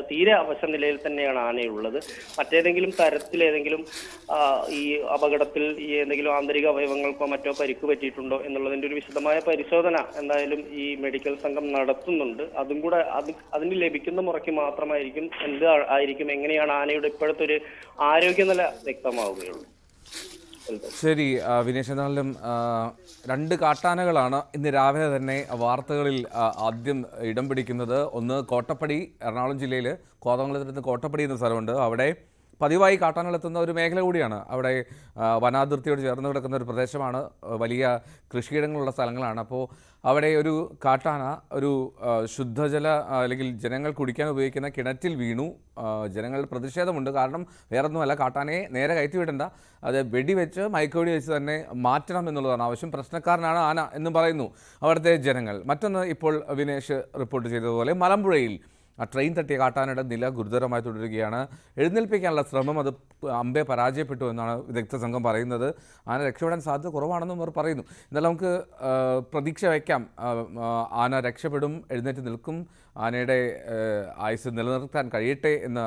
തീരെ അവശ നിലയിൽ തന്നെയാണ് ആനയുള്ളത്. മറ്റേതെങ്കിലും തരത്തിലേതെങ്കിലും ഈ അപകടത്തിൽ ഈ എന്തെങ്കിലും ആന്തരിക അവയവങ്ങൾക്കോ മറ്റോ പരിക്ക് പറ്റിയിട്ടുണ്ടോ എന്നുള്ളതിന്റെ ഒരു വിശദമായ പരിശോധന എന്തായാലും ഈ മെഡിക്കൽ സംഘം നടത്തുന്നുണ്ട്. അതും കൂടെ അതിന് ലഭിക്കുന്ന മുറയ്ക്ക് മാത്രമായിരിക്കും എങ്ങനെയാണ് ആനയുടെ ഇപ്പോഴത്തെ ഒരു ആരോഗ്യനില വ്യക്തമാവുകയുള്ളൂ. ശരി വിനേഷ്, എന്നാലും 2 കാട്ടാനകളാണ് ഇന്ന് രാവിലെ തന്നെ വാർത്തകളിൽ ആദ്യം ഇടം പിടിക്കുന്നത്. ഒന്ന് കോട്ടപ്പടി, എറണാകുളം ജില്ലയിൽ കോതമംഗലത്തിനടുത്ത് കോട്ടപ്പടി എന്ന സ്ഥലമുണ്ട്. അവിടെ പതിവായി കാട്ടാനകൾ എത്തുന്ന ഒരു മേഖല കൂടിയാണ്. അവിടെ വനാതിർത്തിയോട് ചേർന്ന് കിടക്കുന്ന ഒരു പ്രദേശമാണ്. വലിയ കൃഷിയിടങ്ങളുള്ള സ്ഥലങ്ങളാണ്. അപ്പോൾ അവിടെ ഒരു കാട്ടാന ഒരു ശുദ്ധജല അല്ലെങ്കിൽ ജനങ്ങൾ കുടിക്കാൻ ഉപയോഗിക്കുന്ന കിണറ്റിൽ വീണു. ജനങ്ങൾ പ്രതിഷേധമുണ്ട്. കാരണം വേറൊന്നുമല്ല, കാട്ടാനയെ നേരെ കയറ്റി വിടണ്ട, അത് വെടിവെച്ച് മയക്കുവെടി വെച്ച് തന്നെ മാറ്റണം എന്നുള്ളതാണ് ആവശ്യം. പ്രശ്നക്കാരനാണ് ആന എന്നും പറയുന്നു അവിടുത്തെ ജനങ്ങൾ. മറ്റൊന്ന്, ഇപ്പോൾ വിനേഷ് റിപ്പോർട്ട് ചെയ്തതുപോലെ മലമ്പുഴയിൽ ട്രെയിൻ തട്ടിയ കാട്ടാനയുടെ നില ഗുരുതരമായി തുടരുകയാണ്. എഴുന്നേൽപ്പിക്കാനുള്ള ശ്രമം അത് അമ്പെ പരാജയപ്പെട്ടു എന്നാണ് വിദഗ്ധ സംഘം പറയുന്നത്. ആന രക്ഷപ്പെടാൻ സാധ്യത കുറവാണെന്നും അവർ പറയുന്നു. എന്നാലും നമുക്ക് പ്രതീക്ഷ വയ്ക്കാം, ആന രക്ഷപ്പെടും, എഴുന്നേറ്റ് നിൽക്കും, ആനയുടെ ആയുസ് നിലനിർത്താൻ കഴിയട്ടെ എന്ന്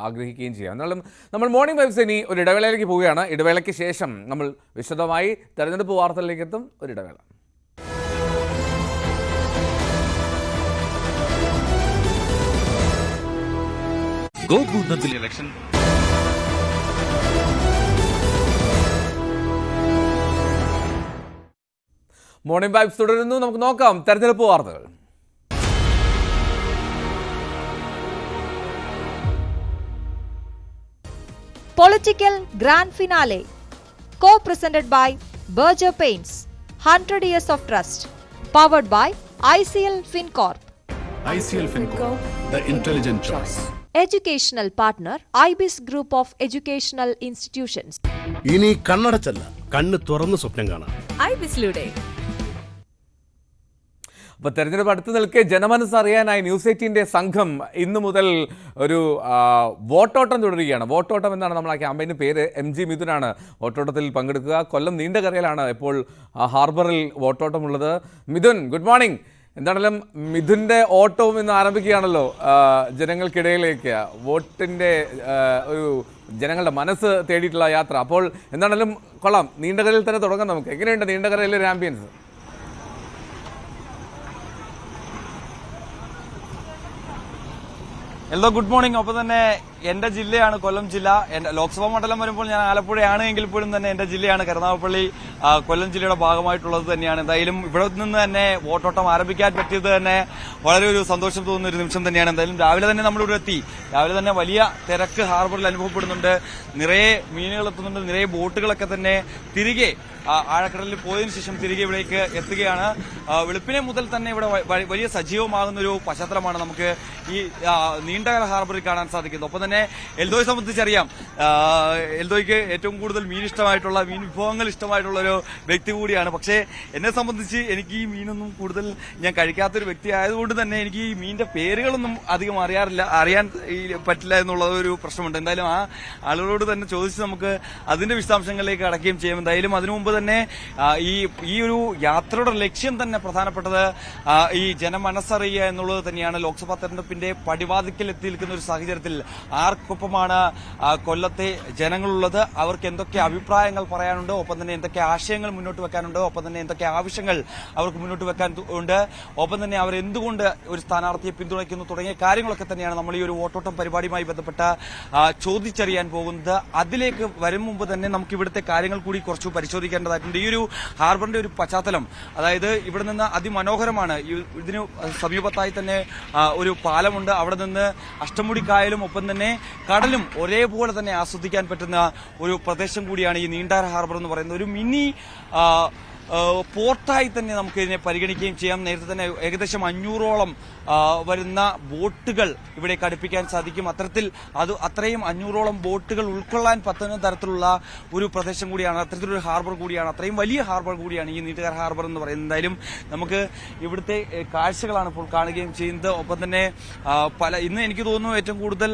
ആഗ്രഹിക്കുകയും ചെയ്യാം. എന്നാലും നമ്മൾ മോർണിംഗ് വൈബ്സ് ഇനി ഒരു ഇടവേളയിലേക്ക് പോവുകയാണ്. ഇടവേളയ്ക്ക് ശേഷം നമ്മൾ വിശദമായി തെരഞ്ഞെടുപ്പ് വാർത്തകളിലേക്ക് എത്തും. ഒരു ഇടവേള. ഗോകുന്നത്തിൽ ഇലക്ഷൻ മോർണിംഗ് വൈബ്സ് തുടരുന്നു. നമുക്ക് നോക്കാം തെരഞ്ഞെടുപ്പ് വാർത്തകൾ. Political Grand Finale, co-presented by Berger Paints, 100 Years of Trust, powered by ICL FinCorp. ICL FinCorp, the intelligent choice. Educational partner, IBIS Group of Educational Institutions. ഇനി കണ്ണടച്ചല്ല, കണ്ണ് തുറന്ന് സ്വപ്നം കാണാം. IBISലൂടെ. അപ്പോൾ തെരഞ്ഞെടുപ്പ് അടുത്ത് നിൽക്കെ ജനമനസ്സ് അറിയാനായി ന്യൂസ് 18 സംഘം ഇന്നു മുതൽ ഒരു വോട്ടോട്ടം തുടരുകയാണ്. വോട്ടോട്ടം എന്നാണ് നമ്മൾ ആ ക്യാമ്പയിന് പേര്. MG മിഥുനാണ് വോട്ടോട്ടത്തിൽ പങ്കെടുക്കുക. കൊല്ലം നീണ്ടകരയിലാണ് ഇപ്പോൾ ഹാർബറിൽ വോട്ടോട്ടമുള്ളത്. Mithun, good morning. എന്താണെങ്കിലും മിഥുന്റെ ഓട്ടവും ഇന്ന് ആരംഭിക്കുകയാണല്ലോ ജനങ്ങൾക്കിടയിലേക്ക്, വോട്ടിന്റെ ഒരു ജനങ്ങളുടെ മനസ്സ് തേടിയിട്ടുള്ള യാത്ര. അപ്പോൾ എന്താണെങ്കിലും കൊള്ളാം, നീണ്ടകരയിൽ തന്നെ തുടങ്ങാം നമുക്ക്. എങ്ങനെയുണ്ട് നീണ്ടകരയിലെ ഒരു ആംബിയൻസ്? Eldho good morning. ഒപ്പം തന്നെ എന്റെ ജില്ലയാണ് കൊല്ലം ജില്ല. എന്റെ ലോക്സഭാ മണ്ഡലം വരുമ്പോൾ ഞാൻ ആലപ്പുഴയാണ് എങ്കിൽ പോലും തന്നെ എന്റെ ജില്ലയാണ് കരുനാഗപ്പള്ളി കൊല്ലം ജില്ലയുടെ ഭാഗമായിട്ടുള്ളത് തന്നെയാണ്. എന്തായാലും ഇവിടെ നിന്ന് തന്നെ വോട്ടോട്ടം ആരംഭിക്കാൻ പറ്റിയത് തന്നെ വളരെ ഒരു സന്തോഷം തോന്നുന്ന ഒരു നിമിഷം തന്നെയാണ്. എന്തായാലും രാവിലെ തന്നെ നമ്മളിവിടെ എത്തി. രാവിലെ തന്നെ വലിയ തിരക്ക് ഹാർബറിൽ അനുഭവപ്പെടുന്നുണ്ട്. നിറയെ മീനുകൾ എത്തുന്നുണ്ട്, നിറയെ ബോട്ടുകളൊക്കെ തന്നെ തിരികെ ആഴക്കടലിൽ പോയതിനു ശേഷം തിരികെ ഇവിടേക്ക് എത്തുകയാണ്. വെളുപ്പിനെ മുതൽ തന്നെ ഇവിടെ വലിയ സജീവമാകുന്ന ഒരു പശ്ചാത്തലമാണ് നമുക്ക് ഈ നീണ്ടകര ഹാർബറിൽ കാണാൻ സാധിക്കുന്നത്. ഒപ്പം തന്നെ എൽദോയെ സംബന്ധിച്ചറിയാം, എൽദോയ്ക്ക് ഏറ്റവും കൂടുതൽ മീൻ വിഭവങ്ങൾ ഇഷ്ടമായിട്ടുള്ള ഒരു വ്യക്തി കൂടിയാണ്. പക്ഷേ എന്നെ സംബന്ധിച്ച് എനിക്ക് ഈ മീനൊന്നും കൂടുതൽ ഞാൻ കഴിക്കാത്തൊരു വ്യക്തി ആയതുകൊണ്ട് തന്നെ എനിക്ക് ഈ മീനിന്റെ പേരുകളൊന്നും അധികം അറിയാൻ പറ്റില്ല എന്നുള്ള ഒരു പ്രശ്നമുണ്ട്. എന്തായാലും ആ ആളുകളോട് തന്നെ ചോദിച്ച് നമുക്ക് അതിന്റെ വിശദാംശങ്ങളിലേക്ക് കടക്കുകയും ചെയ്യും. എന്തായാലും അതിനു മുമ്പ് തന്നെ ഈ ഒരു യാത്രയുടെ ലക്ഷ്യം തന്നെ പ്രധാനപ്പെട്ടത് ഈ ജനമനസ്സറിയുക എന്നുള്ളത് തന്നെയാണ്. ലോക്സഭാ തെരഞ്ഞെടുപ്പിന്റെ പടിവാതിക്കൽ എത്തി നിൽക്കുന്ന ഒരു സാഹചര്യത്തിൽ ആർക്കൊപ്പമാണ് കൊല്ലത്തെ ജനങ്ങളുള്ളത്, അവർക്ക് എന്തൊക്കെ അഭിപ്രായങ്ങൾ പറയാനുണ്ട്, ഒപ്പം തന്നെ എന്തൊക്കെ ആശയങ്ങൾ മുന്നോട്ട് വെക്കാനുണ്ട്, ഒപ്പം തന്നെ എന്തൊക്കെ ആവശ്യങ്ങൾ അവർക്ക് മുന്നോട്ട് വെക്കാൻ ഉണ്ട്, ഒപ്പം തന്നെ അവർ എന്തുകൊണ്ട് ഒരു സ്ഥാനാർത്ഥിയെ പിന്തുണയ്ക്കുന്നു തുടങ്ങിയ കാര്യങ്ങളൊക്കെ തന്നെയാണ് നമ്മൾ ഈ ഒരു വോട്ടോട്ടം പരിപാടിയുമായി ബന്ധപ്പെട്ട ചോദിച്ചറിയാൻ പോകുന്നത്. അതിലേക്ക് വരും മുമ്പ് തന്നെ നമുക്ക് ഇവിടുത്തെ കാര്യങ്ങൾ കൂടി കുറച്ച് പരിശോധിക്കേണ്ടതായിട്ടുണ്ട്. ഈ ഒരു ഹാർബറിന്റെ ഒരു പശ്ചാത്തലം, അതായത് ഇവിടെ നിന്ന് അതിമനോഹരമാണ്. ഇതിന് സമീപത്തായി തന്നെ ഒരു പാലമുണ്ട്. അവിടെ നിന്ന് അഷ്ടമുടി കായലും ഒപ്പം തന്നെ കടലും ഒരേപോലെ തന്നെ ആസ്വദിക്കാൻ പറ്റുന്ന ഒരു പ്രദേശം കൂടിയാണ് ഈ നീണ്ടകര ഹാർബർ എന്ന് പറയുന്നത്. ഒരു മിനി പോർട്ടായി തന്നെ നമുക്ക് ഇതിനെ പരിഗണിക്കുകയും ചെയ്യാം. നേരത്തെ തന്നെ ഏകദേശം 500ഓളം വരുന്ന ബോട്ടുകൾ ഇവിടേക്ക് അടുപ്പിക്കാൻ സാധിക്കും. അത്രയും 500ഓളം ബോട്ടുകൾ ഉൾക്കൊള്ളാൻ പറ്റുന്ന തരത്തിലുള്ള ഒരു പ്രദേശം കൂടിയാണ്, അത്തരത്തിലൊരു ഹാർബർ കൂടിയാണ്, അത്രയും വലിയ ഹാർബർ കൂടിയാണ് ഈ നീണ്ടകര ഹാർബർ എന്ന് പറയുന്നത്. എന്തായാലും നമുക്ക് ഇവിടുത്തെ കാഴ്ചകളാണ് ഇപ്പോൾ കാണുകയും ചെയ്യുന്നത്. ഒപ്പം തന്നെ ഇന്ന് എനിക്ക് തോന്നുന്നു ഏറ്റവും കൂടുതൽ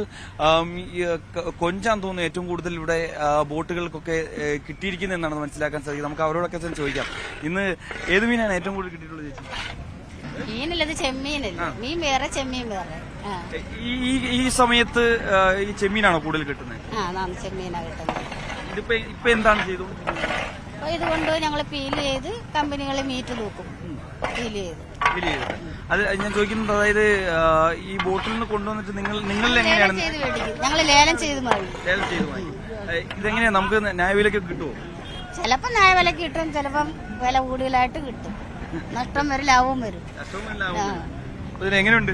കൊഞ്ചാന്ന് തോന്നുന്നു ഏറ്റവും കൂടുതൽ ഇവിടെ ബോട്ടുകൾക്കൊക്കെ കിട്ടിയിരിക്കുന്നതെന്നാണ് മനസ്സിലാക്കാൻ സാധിക്കും. നമുക്ക് അവരോടൊക്കെ തന്നെ ചോദിക്കാം, ഇന്ന് ഏത് മീനാണ് ഏറ്റവും കൂടുതൽ കിട്ടിയിട്ടുള്ളത് ചേച്ചി? മീനല്ലത് ചെമ്മീനല്ല, മീൻ വേറെ ചെമ്മീൻ വേറെ. ഈ സമയത്ത് ഈ ചെമ്മീനാണോ കൂടുതൽ കിട്ടുന്നത്? ചെമ്മീനാ കിട്ടുന്നത്. ഇപ്പൊ എന്താണ് ചെയ്തു? ഇതുകൊണ്ട് ഞങ്ങള് പീൽ ചെയ്ത് കമ്പനികളിൽ മീറ്റ് തൂക്കും. പീൽ ചെയ്ത് അത് ഞാൻ ചോദിക്കുന്നത്, അതായത് ഈ ബോട്ടിൽ നിന്ന് കൊണ്ടുവന്നിട്ട് നിങ്ങൾ എങ്ങനെയാണ്? ഞങ്ങള് ലേലം ചെയ്ത് വാങ്ങി. ഇതെങ്ങനെയാ നമുക്ക് ന്യായവിലക്ക് കിട്ടുമോ? ചിലപ്പോ ന്യായവിലക്ക് കിട്ടും, ചിലപ്പം വില കൂടുതലായിട്ട് കിട്ടും. നഷ്ടം വരും, ലാഭവും വരും. എങ്ങനെയുണ്ട്?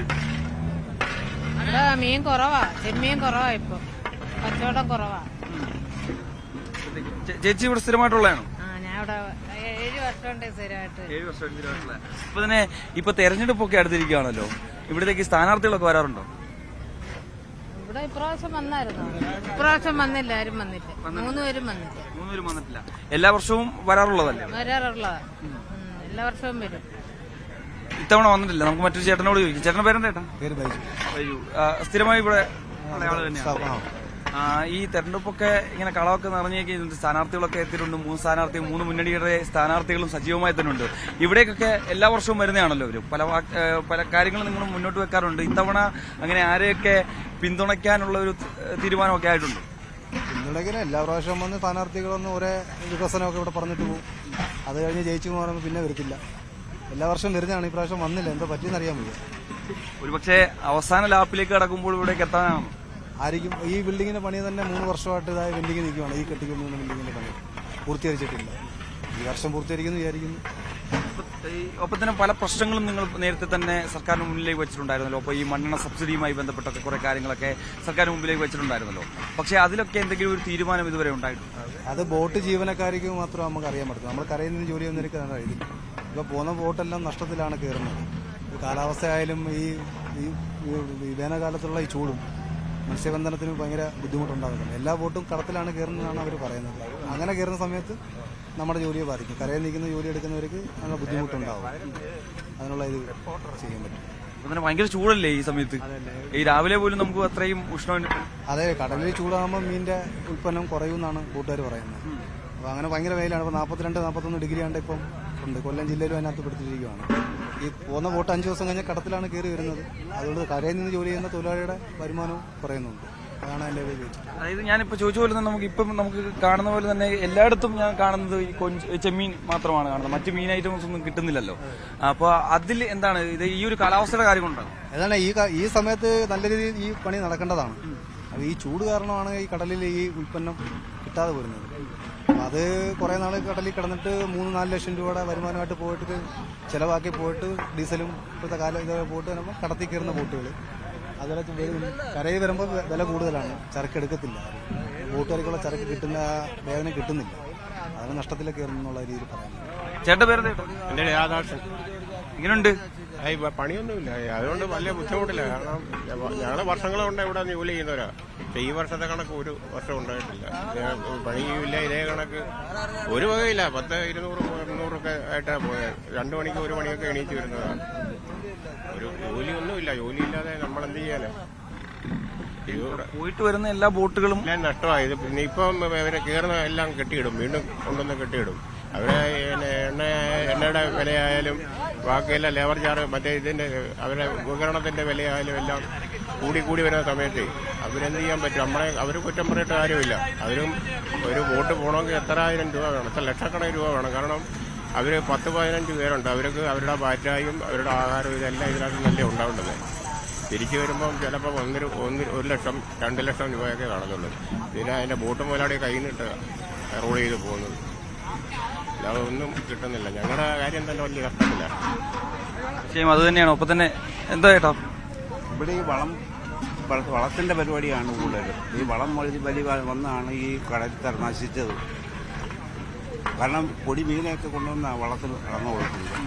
മീൻ കുറവാ, ചെമ്മീൻ കുറവാ, ഇപ്പൊ കച്ചവടം കുറവാ. ചേച്ചി ഇവിടെ സ്ഥിരമായിട്ടുള്ളതാണോ? ഞാൻ ഇവിടെ 7 വർഷമുണ്ട് സ്ഥിരമായിട്ട്. 7 വർഷമായിട്ട് സ്ഥിരമായിട്ടുള്ള. അപ്പൊ തന്നെ ഇപ്പൊ തെരഞ്ഞെടുപ്പൊക്കെ അടുത്തിരിക്കുകയാണല്ലോ, ഇവിടത്തേക്ക് സ്ഥാനാർത്ഥികളൊക്കെ വരാറുണ്ടോ? ഇവിടെ ഇപ്രാവശ്യം വന്നായിരുന്നു. ഇപ്രാവശ്യം വന്നില്ല, ആരും വന്നില്ല. 3 പേരും വന്നില്ല. എല്ലാ വർഷവും വരാറുള്ളതല്ലേ? വരാറുള്ളതാ, എല്ലാ വർഷവും വരും. ഇത്തവണ വന്നിട്ടില്ല. നമുക്ക് മറ്റൊരു ചേട്ടനോട് ചോദിക്കും. ചേട്ടന്റെ പേരെന്താ? ചേട്ടൻ സ്ഥിരമായി ഇവിടെ ആള് തന്നെയാണ്. ഈ തെരഞ്ഞെടുപ്പൊക്കെ ഇങ്ങനെ കളവൊക്കെ നിറഞ്ഞേക്ക് സ്ഥാനാർത്ഥികളൊക്കെ എത്തിയിട്ടുണ്ട്. 3 മുന്നണിയുടെ സ്ഥാനാർത്ഥികളും സജീവമായി തന്നെ ഉണ്ട്. ഇവിടേക്കൊക്കെ എല്ലാ വർഷവും വരുന്നതാണല്ലോ ഇവര്. പല കാര്യങ്ങളും നിങ്ങൾ മുന്നോട്ട് വെക്കാറുണ്ട്. ഇത്തവണ അങ്ങനെ ആരെയൊക്കെ പിന്തുണയ്ക്കാനുള്ള ഒരു തീരുമാനമൊക്കെ ആയിട്ടുണ്ട്? പിന്തുണയ്ക്കുന്ന എല്ലാ പ്രാവശ്യവും വന്ന് സ്ഥാനാർത്ഥികളൊന്നും ഒരേ വികസനമൊക്കെ ഇവിടെ പറഞ്ഞിട്ട് പോകും. അത് കഴിഞ്ഞ് ജയിച്ചു എന്ന് പറയുമ്പോൾ പിന്നെ വരത്തില്ല. എല്ലാ വർഷവും വരുന്നതാണ്, ഈ പ്രാവശ്യം വന്നില്ല. എന്താ പറ്റിയെന്ന് അറിയാൻ വയ്യ. ഒരുപക്ഷെ അവസാന ലാപ്പിലേക്ക് കടക്കുമ്പോൾ ഇവിടേക്ക് എത്താനാണ് ആയിരിക്കും. ഈ ബിൽഡിങ്ങിന്റെ പണി തന്നെ 3 വർഷമായിട്ട് ഇതായ ബിൽഡിംഗ് നിൽക്കുകയാണ്. ഈ കെട്ടിക്കൊണ്ടുവന്ന ബിൽഡിങ്ങിന്റെ പണി പൂർത്തീകരിച്ചിട്ടില്ല. ഈ വർഷം പൂർത്തീകരിക്കുന്നു വിചാരിക്കുന്നു. ഒപ്പം തന്നെ പല പ്രശ്നങ്ങളും നിങ്ങൾ നേരത്തെ തന്നെ സർക്കാരിന് മുന്നിലേക്ക് വെച്ചിട്ടുണ്ടായിരുന്നല്ലോ. അപ്പോൾ ഈ മണ്ണെണ്ണ സബ്സിഡിയുമായി ബന്ധപ്പെട്ടൊക്കെ കുറെ കാര്യങ്ങളൊക്കെ സർക്കാരിന് മുമ്പിലേക്ക് വെച്ചിട്ടുണ്ടായിരുന്നല്ലോ. പക്ഷേ അതിലൊക്കെ എന്തെങ്കിലും ഒരു തീരുമാനം ഇതുവരെ ഉണ്ടായിട്ടുണ്ട്? അത് ബോട്ട് ജീവനക്കാർക്ക് മാത്രം നമുക്ക് അറിയാൻ പറ്റും. നമ്മൾ കരയിൽ നിന്ന് ജോലി ചെയ്യുന്നവർക്ക് അറിയില്ല. ഇപ്പോൾ പോകുന്ന ബോട്ടെല്ലാം നഷ്ടത്തിലാണ് കയറുന്നത്. കാലാവസ്ഥയായാലും ഈ വേനൽക്കാലത്തുള്ള ഈ ചൂടും മത്സ്യബന്ധനത്തിന് ഭയങ്കര ബുദ്ധിമുട്ടുണ്ടാകുന്നുണ്ട്. എല്ലാ ബോട്ടും കടത്തിലാണ് കയറുന്നതാണ് അവർ പറയുന്നത്. അങ്ങനെ കയറുന്ന സമയത്ത് നമ്മുടെ ജോലിയെ ബാധിക്കും. കരയിൽ നിൽക്കുന്ന ജോലി എടുക്കുന്നവർക്ക് നല്ല ബുദ്ധിമുട്ടുണ്ടാവും. അതിനുള്ള ഇത് ചെയ്യാൻ പറ്റും. ഭയങ്കര ചൂടല്ലേ ഈ സമയത്ത്? ഈ രാവിലെ പോലും നമുക്ക് അത്രയും ഉഷ്ണം. അതെ, കടലിൽ ചൂടാകുമ്പോൾ മീനിന്റെ ഉൽപ്പന്നം കുറയുമെന്നാണ് കൂട്ടുകാർ പറയുന്നത്. അപ്പോൾ അങ്ങനെ ഭയങ്കര വെയിലാണ്. ഇപ്പോൾ 42-41 ഡിഗ്രി ആണ് ഇപ്പം ഉണ്ട്. കൊല്ലം ജില്ലയിലും അതിനകത്ത് പെടുത്തിയിരിക്കുകയാണ്. ഈ പോകുന്ന ബോട്ട് 5 ദിവസം കഴിഞ്ഞാൽ കടത്തിലാണ് കയറി വരുന്നത്. അതുകൊണ്ട് കരയിൽ നിന്ന് ജോലി ചെയ്യുന്ന തൊഴിലാളിയുടെ വരുമാനവും കുറയുന്നുണ്ട്. അതാണ് എൻ്റെ ഒരു ചോദിച്ചത്. അതായത് ഞാനിപ്പോൾ ചോദിച്ച പോലെ തന്നെ നമുക്ക് കാണുന്ന പോലെ തന്നെ എല്ലായിടത്തും ഞാൻ കാണുന്നത് ഈ ചെമ്മീൻ മാത്രമാണ് കാണുന്നത്, മറ്റ് മീൻ ഐറ്റംസ് ഒന്നും കിട്ടുന്നില്ലല്ലോ. അപ്പോൾ അതിൽ എന്താണ് ഇത് ഈ ഒരു കാലാവസ്ഥയുടെ കാര്യം കൊണ്ടാണ്? അതാണ് ഈ സമയത്ത് നല്ല രീതിയിൽ ഈ പണി നടക്കേണ്ടതാണ്. അത് ഈ ചൂട് കാരണമാണ് ഈ കടലിൽ ഈ ഉൽപ്പന്നം കിട്ടാതെ വരുന്നത്. അത് കുറേ നാൾ കടലിൽ കിടന്നിട്ട് 3-4 ലക്ഷം രൂപയുടെ വരുമാനമായിട്ട് പോയിട്ട് ചിലവാക്കി പോയിട്ട് ഡീസലും ഇപ്പോഴത്തെ കാലം ഇതൊക്കെ പോയിട്ട് വരുമ്പോൾ കടത്തിൽ കയറുന്ന ബോട്ടുകൾ അതുപോലെ കരയിൽ വരുമ്പോൾ വില കൂടുതലാണ്, ചരക്ക് എടുക്കത്തില്ല. ബോട്ടുകാർക്കുള്ള ചരക്ക് കിട്ടുന്ന വേദന കിട്ടുന്നില്ല, അതിന് നഷ്ടത്തിലേക്ക് കയറുന്നുള്ള രീതിയിൽ പറയുന്നത്. ചേട്ടൻ്റെ പേര്? എൻ്റെ രാധാകൃഷ്ണൻ. ഇങ്ങനെയുണ്ട് പണിയൊന്നുമില്ല, അതുകൊണ്ട് വലിയ ബുദ്ധിമുട്ടില്ല. കാരണം ഞങ്ങൾ വർഷങ്ങൾ കൊണ്ട് ഇവിടെ ജോലി ചെയ്യുന്നവരാ. ഈ വർഷത്തെ കണക്ക് ഒരു വർഷം ഉണ്ടായിട്ടില്ല. പണിയുമില്ല, ഇതേ കണക്ക് ഒരു വകയില്ല. 10, 200, 300 ആയിട്ടാണ് പോയത്. 2 മണിക്ക് 1 മണിയൊക്കെ എണീറ്റ് വരുന്നതാണ്. ഒരു ജോലിയൊന്നുമില്ല. ജോലിയില്ലാതെ നമ്മൾ എന്ത് ചെയ്യാനാ? പോയിട്ട് വരുന്ന എല്ലാ ബോട്ടുകളും നഷ്ടമായത്. പിന്നെ ഇപ്പം അവരെ കയറുന്ന എല്ലാം കെട്ടിയിടും, വീണ്ടും കൊണ്ടുവന്ന് കെട്ടിയിടും. അവരെ എണ്ണയുടെ വിലയായാലും ബാക്കിയെല്ലാം ലേബർ ചാർജ് മറ്റേ ഇതിന്റെ അവരുടെ ഉപകരണത്തിന്റെ വിലയായാലും എല്ലാം കൂടി വരുന്ന സമയത്ത് അവരെന്ത് ചെയ്യാൻ പറ്റും? അവർ കുറ്റം പറഞ്ഞിട്ട് കാര്യമില്ല. അവരും ഒരു ബോട്ട് പോകണമെങ്കിൽ എത്രായിരം രൂപ വേണം, എത്ര ലക്ഷക്കണക്കിന് രൂപ വേണം. കാരണം അവർ 10-15 പേരുണ്ട്. അവർക്ക് അവരുടെ ബാറ്റായും അവരുടെ ആഹാരവും ഇതെല്ലാം ഇതിനകത്ത് നല്ല ഉണ്ടാവേണ്ടത്. തിരിച്ചു വരുമ്പം ചിലപ്പോൾ 1 ലക്ഷം 2 ലക്ഷം രൂപയൊക്കെ കാണുന്നുള്ളൂ. പിന്നെ അതിന്റെ ബോട്ട് മുതലാളി കയ്യിൽ നിന്നിട്ട് റോൾ ചെയ്ത് പോകുന്നത്, അല്ലാതെ ഒന്നും കിട്ടുന്നില്ല. ഞങ്ങളുടെ കാര്യം തന്നെ വലിയ കഷ്ടമില്ല. ശരിയും അത് തന്നെയാണ്. ഒപ്പം തന്നെ എന്താ ചേട്ടാ ഇവിടെ ഈ വളത്തിന്റെ പരിപാടിയാണ് കൂടുതൽ. ഈ വളം വലി വന്നാണ് ഈ കടൽ നശിച്ചത്. കാരണം പൊടി മീനൊക്കെ കൊണ്ടുവന്ന വളത്തിൽ അളന്നു കൊടുക്കുന്നത്.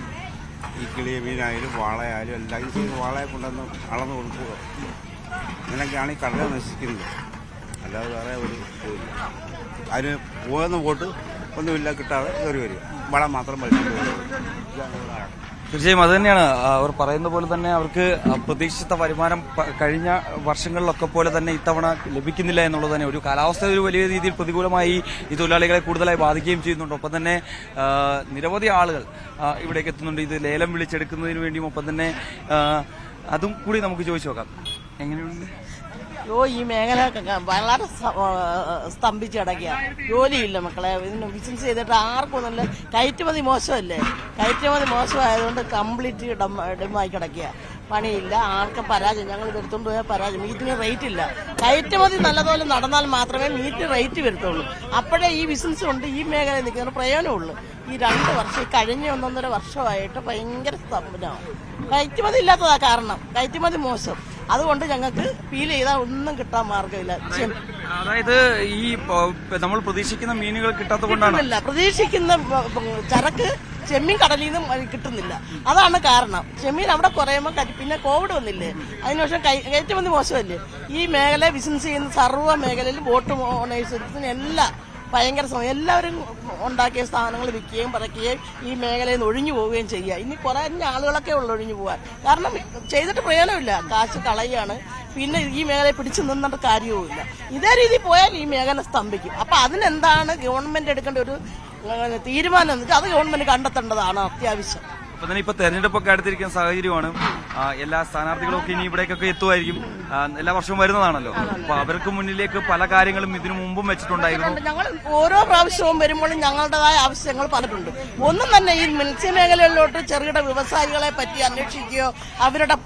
ഈ കിളിയ മീനായാലും വാളയായാലും എല്ലാം ഈ വാളയെ കൊണ്ടുവന്ന് അളന്നു കൊടുക്കുക. ഇങ്ങനെയൊക്കെയാണ് ഈ കടൽ നശിക്കുന്നത്. അല്ലാതെ വേറെ ഒരു ഇതില്ല. അതിന് പോകുന്ന ബോട്ട് ഒന്നുമില്ല, കിട്ടാതെ കയറി വരിക, വളം മാത്രം വലിച്ചിട്ട് വരിക. തീർച്ചയായും അത് തന്നെയാണ് അവർ പറയുന്ന പോലെ തന്നെ. അവർക്ക് പ്രതീക്ഷിച്ച വരുമാനം കഴിഞ്ഞ വർഷങ്ങളിലൊക്കെ പോലെ തന്നെ ഇത്തവണ ലഭിക്കുന്നില്ല എന്നുള്ളത് തന്നെ ഒരു കാലാവസ്ഥ ഒരു വലിയ രീതിയിൽ പ്രതികൂലമായി ഈ തൊഴിലാളികളെ കൂടുതലായി ബാധിക്കുകയും ചെയ്യുന്നുണ്ട്. ഒപ്പം തന്നെ നിരവധി ആളുകൾ ഇവിടേക്ക് എത്തുന്നുണ്ട് ഇത് ലേലം വിളിച്ചെടുക്കുന്നതിന് വേണ്ടിയും. ഒപ്പം തന്നെ അതും കൂടി നമുക്ക് ചോദിച്ചു നോക്കാം. എങ്ങനെയുണ്ട് ഈ മേഖല വളരെ സ്തംഭിച്ച് കിടക്കുക. ജോലിയില്ല മക്കളെ. ഇതിന് ബിസിനസ് ചെയ്തിട്ട് ആർക്കും നല്ല കയറ്റുമതി മോശമല്ലേ. കയറ്റുമതി മോശമായതുകൊണ്ട് കംപ്ലീറ്റ് ഡെമായി കിടക്കുക. പണിയില്ല, ആർക്കും പരാജയം. ഞങ്ങൾ ഇത് എടുത്തുകൊണ്ട് പോയാൽ പരാജയം. മീറ്റിന് റേറ്റ് ഇല്ല. കയറ്റുമതി നല്ലതുപോലെ നടന്നാൽ മാത്രമേ മീറ്റ് റേറ്റ് വരുത്തുള്ളൂ. അപ്പോഴേ ഈ ബിസിനസ് കൊണ്ട് ഈ മേഖലയിൽ നിൽക്കുന്ന പ്രയോജനമുള്ളൂ. ഈ 2 വർഷം കഴിഞ്ഞ 1.5 വർഷമായിട്ട് ഭയങ്കര സ്തംഭനമാണ്. കയറ്റുമതി ഇല്ലാത്തതാ കാരണം. കയറ്റുമതി മോശം. അതുകൊണ്ട് ഞങ്ങൾക്ക് ഫീൽ ചെയ്താൽ ഒന്നും കിട്ടാൻ മാർഗമില്ല. അതായത് ഈ നമ്മൾ പ്രതീക്ഷിക്കുന്ന മീനുകൾ കിട്ടാത്തത് കൊണ്ടാണ്. പ്രതീക്ഷിക്കുന്ന ചരക്ക് ചെമ്മീൻ കടലിൽ നിന്നും കിട്ടുന്നില്ല. അതാണ് കാരണം. ചെമ്മീൻ അവിടെ കുറയുമ്പോൾ പിന്നെ കോവിഡ് വന്നില്ലേ, അതിനുശേഷം കയറ്റുമതി മോശമല്ലേ. ഈ മേഖല ബിസിനസ് ചെയ്യുന്ന സർവ്വ മേഖലയിൽ ബോട്ട് ഓണേഴ്സിന് എല്ലാം ഭയങ്കര സമയം. എല്ലാവരും ഉണ്ടാക്കിയ സ്ഥാനങ്ങൾ വിൽക്കുകയും പറക്കുകയും ഈ മേഖലയിൽ നിന്ന് ഒഴിഞ്ഞു പോവുകയും ചെയ്യുക. ഇനി കുറഞ്ഞ ആളുകളൊക്കെ ഉള്ളു ഒഴിഞ്ഞു പോകാൻ. കാരണം ചെയ്തിട്ട് പ്രയോജനമില്ല, കാശ് കളയാണ്. പിന്നെ ഈ മേഖലയെ പിടിച്ചു നിന്നിട്ട് കാര്യവുമില്ല. ഇതേ രീതിയിൽ പോയാൽ ഈ മേഖല സ്തംഭിക്കും. അപ്പൊ അതിനെന്താണ് ഗവൺമെന്റ് എടുക്കേണ്ട ഒരു തീരുമാനം എന്ന് വെച്ചാൽ അത് ഗവൺമെന്റ് കണ്ടെത്തേണ്ടതാണ് അത്യാവശ്യം. അപ്പൊ തന്നെ ഇപ്പൊ തെരഞ്ഞെടുപ്പൊക്കെ അടുത്തിരിക്കുന്ന സാഹചര്യമാണ്. എല്ലാ സ്ഥാനാർത്ഥികളും ഒക്കെ ഇനി ഇവിടേക്കൊക്കെ എത്തുമായിരിക്കും. എല്ലാ വർഷവും വരുന്നതാണല്ലോ. അപ്പൊ അവർക്ക് മുന്നിലേക്ക് പല കാര്യങ്ങളും ഇതിനു മുമ്പും വെച്ചിട്ടുണ്ടായിരുന്നു. ഞങ്ങൾ ഓരോ പ്രാവശ്യവും വരുമ്പോഴും ഞങ്ങളുടേതായ ആവശ്യങ്ങൾ പറഞ്ഞിട്ടുണ്ട്. ഒന്നും തന്നെ ഈ മത്സ്യമേഖലകളിലോട്ട് ചെറുകിട വ്യവസായികളെ പറ്റി അന്വേഷിക്കുകയോ അവരുടെ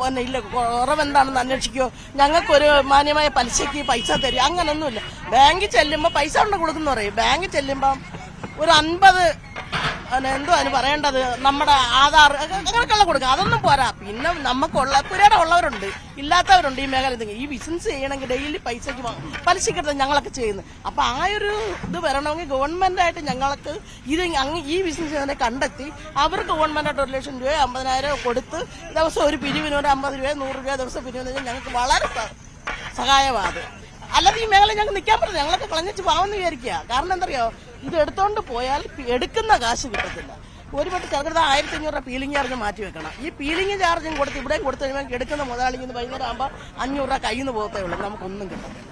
കുറവെന്താണെന്ന് അന്വേഷിക്കുകയോ ഞങ്ങൾക്കൊരു മാന്യമായ പലിശയ്ക്ക് പൈസ തരിക അങ്ങനൊന്നുമില്ല. ബാങ്കിൽ ചെല്ലുമ്പോൾ പൈസ കൊണ്ട് കൊടുക്കുന്നു പറയും. ബാങ്കിൽ ചെല്ലുമ്പം ഒരു 50 എന്തോ അതിന് പറയേണ്ടത് നമ്മുടെ ആധാർ അങ്ങനെയൊക്കെയുള്ള കൊടുക്കുക. അതൊന്നും പോരാ. പിന്നെ നമുക്കുള്ള പുരയുടെ ഉള്ളവരുണ്ട്, ഇല്ലാത്തവരുണ്ട്. ഈ മേഖല ഈ ബിസിനസ് ചെയ്യണമെങ്കിൽ ഡെയിലി പൈസക്ക് പലിശക്കെടുത്ത് ഞങ്ങളൊക്കെ ചെയ്യുന്നത്. അപ്പൊ ആ ഒരു ഇത് വരണമെങ്കിൽ ഗവൺമെന്റായിട്ട് ഞങ്ങൾക്ക് ഇത് ഈ ബിസിനസ് ചെയ്യുന്നതിനെ കണ്ടെത്തി അവർക്ക് ഗവൺമെന്റായിട്ട് 1 ലക്ഷം രൂപ 50,000 കൊടുത്ത് ദിവസം ഒരു പിരിവിന് ഒരു 50 രൂപ 100 രൂപ ദിവസം പിരിവിന് ഞങ്ങൾക്ക് വളരെ സഹായമാണ്. അല്ലാതെ ഈ മേഖല ഞങ്ങൾക്ക് നിൽക്കാൻ പറ്റില്ല. ഞങ്ങളൊക്കെ കളഞ്ഞിച്ച് പാവെന്ന് വിചാരിക്കുക. കാരണം എന്തറിയോ, ഇത് എടുത്തോണ്ട് പോയാൽ എടുക്കുന്ന കാശ് കിട്ടത്തില്ല. ഒരു പട്ട് ചെറുകിട 1500 രൂപ പീലിംഗ് ചാർജ് മാറ്റി വെക്കണം. ഈ പീലിംഗ് ചാർജും കൊടുത്ത് ഇവിടെയും കൊടുത്തു കഴിയുമ്പോൾ എടുക്കുന്ന മുതലാളിയിൽ നിന്ന് വൈകുന്നേരം ആകുമ്പോൾ 500 രൂപ കയ്യിൽ നിന്ന് പോകത്തേ ഉള്ളൂ. നമുക്കൊന്നും കിട്ടത്തില്ല.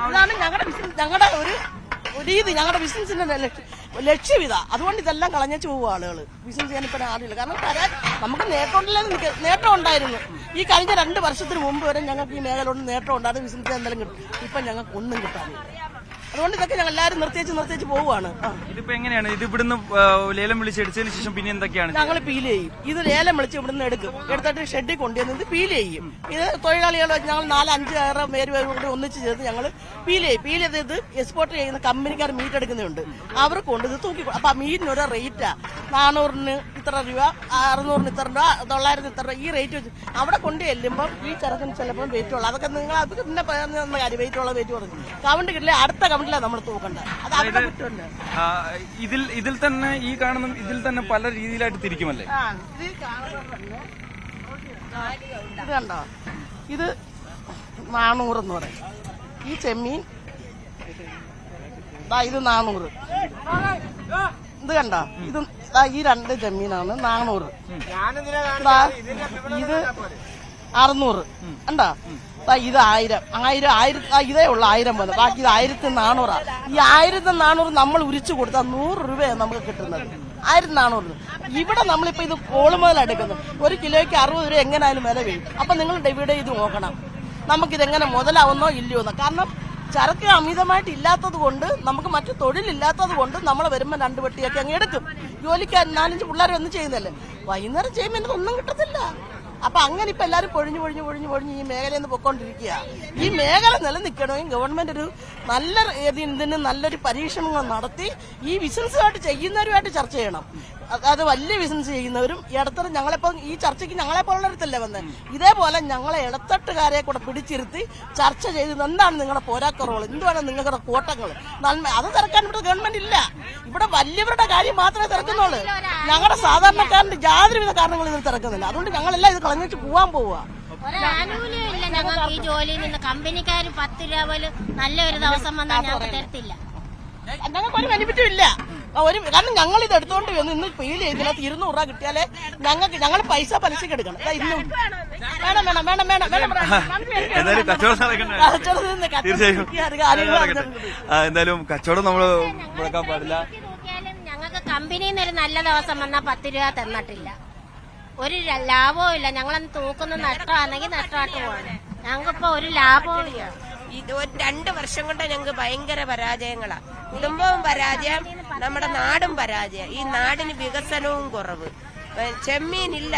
ഇതാണ് ഞങ്ങളുടെ ബിസിനസ്, ഞങ്ങളുടെ ഒരു രീതി, ഞങ്ങളുടെ ബിസിനസിന്റെ ലക്ഷ്യമിതാ. അതുകൊണ്ട് ഇതെല്ലാം കളഞ്ഞു പോവുക ആളുകൾ. ബിസിനസ് ചെയ്യാൻ ഇപ്പം ആളില്ല. കാരണം നമുക്ക് നേട്ടം ഉണ്ടായിരുന്നു. ഈ കഴിഞ്ഞ 2 വർഷത്തിന് മുമ്പ് വരെ ഞങ്ങൾക്ക് ഈ മേഖല കൊണ്ട് നേട്ടം ഉണ്ടായിരുന്നു. ബിസിനസ് എന്തെങ്കിലും കിട്ടും. ഇപ്പം ഞങ്ങൾക്ക് ഒന്നും കിട്ടാനില്ല. അതുകൊണ്ട് ഇതൊക്കെ ഞങ്ങൾ എല്ലാവരും നിർത്തിച്ച് പോവുകയാണ്. ഇതിപ്പോ എങ്ങനെയാണ് ഇത് ഇവിടുന്ന് ലേലം വിളിച്ചെടുത്തതിന് ശേഷം പിന്നെ എന്തൊക്കെയാണ് ഞങ്ങൾ പീൽ ചെയ്യും. ഇത് ലേലം വിളിച്ച് ഇവിടുന്ന് എടുത്തിട്ട് ഷെഡിൽ കൊണ്ടുവന്ന് പീൽ ചെയ്യും. ഇത് തൊഴിലാളികൾ ഞങ്ങൾ 4-5 പേര് കൂടി ഒന്നിച്ച് ചേർത്ത് ഞങ്ങൾ പീൽ ചെയ്ത് ഇത് എക്സ്പോർട്ട് ചെയ്യുന്ന കമ്പനിക്കാർ മീറ്റ് എടുക്കുന്നുണ്ട്. അവർക്ക് കൊണ്ട് ഇത് തൂക്കി. അപ്പൊ ആ മീറ്റിനൊരു റേറ്റാ 400-ന് ഇത്ര രൂപ, 600-ന് ഇത്ര രൂപ, 900-ന് ഇത്ര രൂപ, ഈ റേറ്റ് വെച്ച് അവിടെ കൊണ്ട് ചെല്ലുമ്പോൾ ഈ ചരക്കിന് ചിലപ്പോൾ വെയിറ്റ് ഉള്ള അതൊക്കെ നിങ്ങൾ അത് പിന്നെ പറയുന്ന കാര്യം വെയിറ്റ് ഉള്ള വെയിറ്റ് കൊടുക്കും. കൗണ്ട് കിട്ടില്ല, അടുത്ത കൗണ്ടിലാണ് നമ്മൾ തൂക്കേണ്ടത്. അത് അവിടെ കിട്ടുമല്ലോ. ഇതിൽ തന്നെ ഈ കാണുന്ന ഇതിൽ തന്നെ പല രീതിയിലായിട്ട് തിരിക്കുമല്ലേ? ഇത് കണ്ടോ, ഇത് 400 എന്ന് പറയും. ഈ ചെമ്മീൻ ഇത് 400. ഇത് കണ്ടോ, ഇത് ഈ 2 ചെമ്മീനാണ് 400. ഇത് 600 കണ്ടോ. ഇത് 1000 ഇതേ ഉള്ളു 1000 പോലെ. ബാക്കി ഇത് 1400. ഈ 1400 നമ്മൾ ഉരിച്ചു കൊടുത്താൽ 100 രൂപയാണ് നമുക്ക് കിട്ടുന്നത്. 1400. ഇവിടെ നമ്മളിപ്പോ ഇത് കോള് മുതൽ എടുക്കുന്നു. 1 കിലോയ്ക്ക് 60 രൂപ എങ്ങനെയായാലും വില വീഴും. അപ്പൊ നിങ്ങൾ ഡിവൈഡ് ചെയ്ത് നോക്കണം നമുക്കിതെങ്ങനെ മുതലാവുന്നോ ഇല്ലയോ എന്ന്. കാരണം ചരക്ക് അമിതമായിട്ട് ഇല്ലാത്തത് കൊണ്ട്, നമുക്ക് മറ്റു തൊഴിലില്ലാത്തത് കൊണ്ട് നമ്മൾ വരുമ്പോൾ 2 പെട്ടിയൊക്കെ അങ്ങ് എടുക്കും. ജോലിക്കാർ 4-5 പിള്ളേർ ഒന്നും ചെയ്യുന്നല്ലേ. വൈകുന്നേരം ചെയ്യുമ്പോൾ എനിക്കൊന്നും കിട്ടത്തില്ല. അപ്പൊ അങ്ങനെ ഇപ്പൊ എല്ലാവരും പൊഴിഞ്ഞു ഈ മേഖലയിൽ നിന്ന് പൊക്കോണ്ടിരിക്കുക. ഈ മേഖല നിലനിൽക്കണമെങ്കിൽ ഗവൺമെന്റ് ഒരു നല്ല ഇതിന് നല്ലൊരു പരീക്ഷണങ്ങൾ നടത്തി ഈ ബിസിനസ്സുമായിട്ട് ചെയ്യുന്നവരുമായിട്ട് ചർച്ച ചെയ്യണം. അതായത് വലിയ ബിസിനസ് ചെയ്യുന്നവരും ഇടത്തരം, ഞങ്ങളിപ്പോ ഈ ചർച്ചയ്ക്ക് ഞങ്ങളെ പോലുള്ളവരത്തല്ലേ വന്നത്. ഇതേപോലെ ഞങ്ങളെ ഇടത്തട്ടുകാരെ കൂടെ പിടിച്ചിരുത്തി ചർച്ച ചെയ്ത് എന്താണ് നിങ്ങളുടെ പോരാക്കുറവുകൾ, എന്തുവാണ് നിങ്ങളുടെ കോട്ടങ്ങൾ, നന്മ, അത് തിരക്കാൻ ഇവിടെ ഗവൺമെന്റ് ഇല്ല. ഇവിടെ വലിയവരുടെ കാര്യം മാത്രമേ തിരക്കുന്നുള്ളൂ. ഞങ്ങളുടെ സാധാരണക്കാരന്റെ യാതൊരുവിധ കാരണങ്ങളും ഇതിൽ തിരക്കുന്നില്ല. അതുകൊണ്ട് ഞങ്ങളെല്ലാം ഇത് കളഞ്ഞിട്ട് പോവാൻ പോവുക. ഒരാനുകൂല്യം ഇല്ല ഞങ്ങൾക്ക് ഈ ജോലിയിൽ നിന്ന്. കമ്പനിക്കാർ 10 രൂപ പോലും നല്ലൊരു ദിവസം വന്നാൽ ഞങ്ങൾക്ക് തരത്തില്ല. ഞങ്ങൾക്ക് ഒരു ബെനിഫിറ്റും ഇല്ല. കാരണം ഞങ്ങൾ ഇത് എടുത്തോണ്ട് വന്ന് ഇന്ന് ഫീൽ ചെയ്തില്ല. 200 രൂപ കിട്ടിയാലേ ഞങ്ങൾ പൈസ പലിശക്ക് എടുക്കണം. ഇന്നും എന്തായാലും കച്ചവടം നമ്മൾ മുടക്കാൻ പാടില്ല. ഞങ്ങൾക്ക് കമ്പനിയിൽ നിന്ന് ഒരു നല്ല ദിവസം വന്നാൽ 10 രൂപ തന്നിട്ടില്ല. ഒരു ലാഭവും ഇല്ല. ഞങ്ങളന്ന് തൂക്കുന്ന നഷ്ടമാണെങ്കിൽ നഷ്ടമായിട്ട് പോകണം. ഞങ്ങൾക്കിപ്പോ ഒരു ലാഭവും ഇല്ല. ഇത് 2 വർഷം കൊണ്ട് ഞങ്ങൾക്ക് ഭയങ്കര പരാജയങ്ങളാ. കുടുംബവും പരാജയം, നമ്മുടെ നാടും പരാജയം. ഈ നാടിന് വികസനവും കുറവ്. ചെമ്മീനില്ല.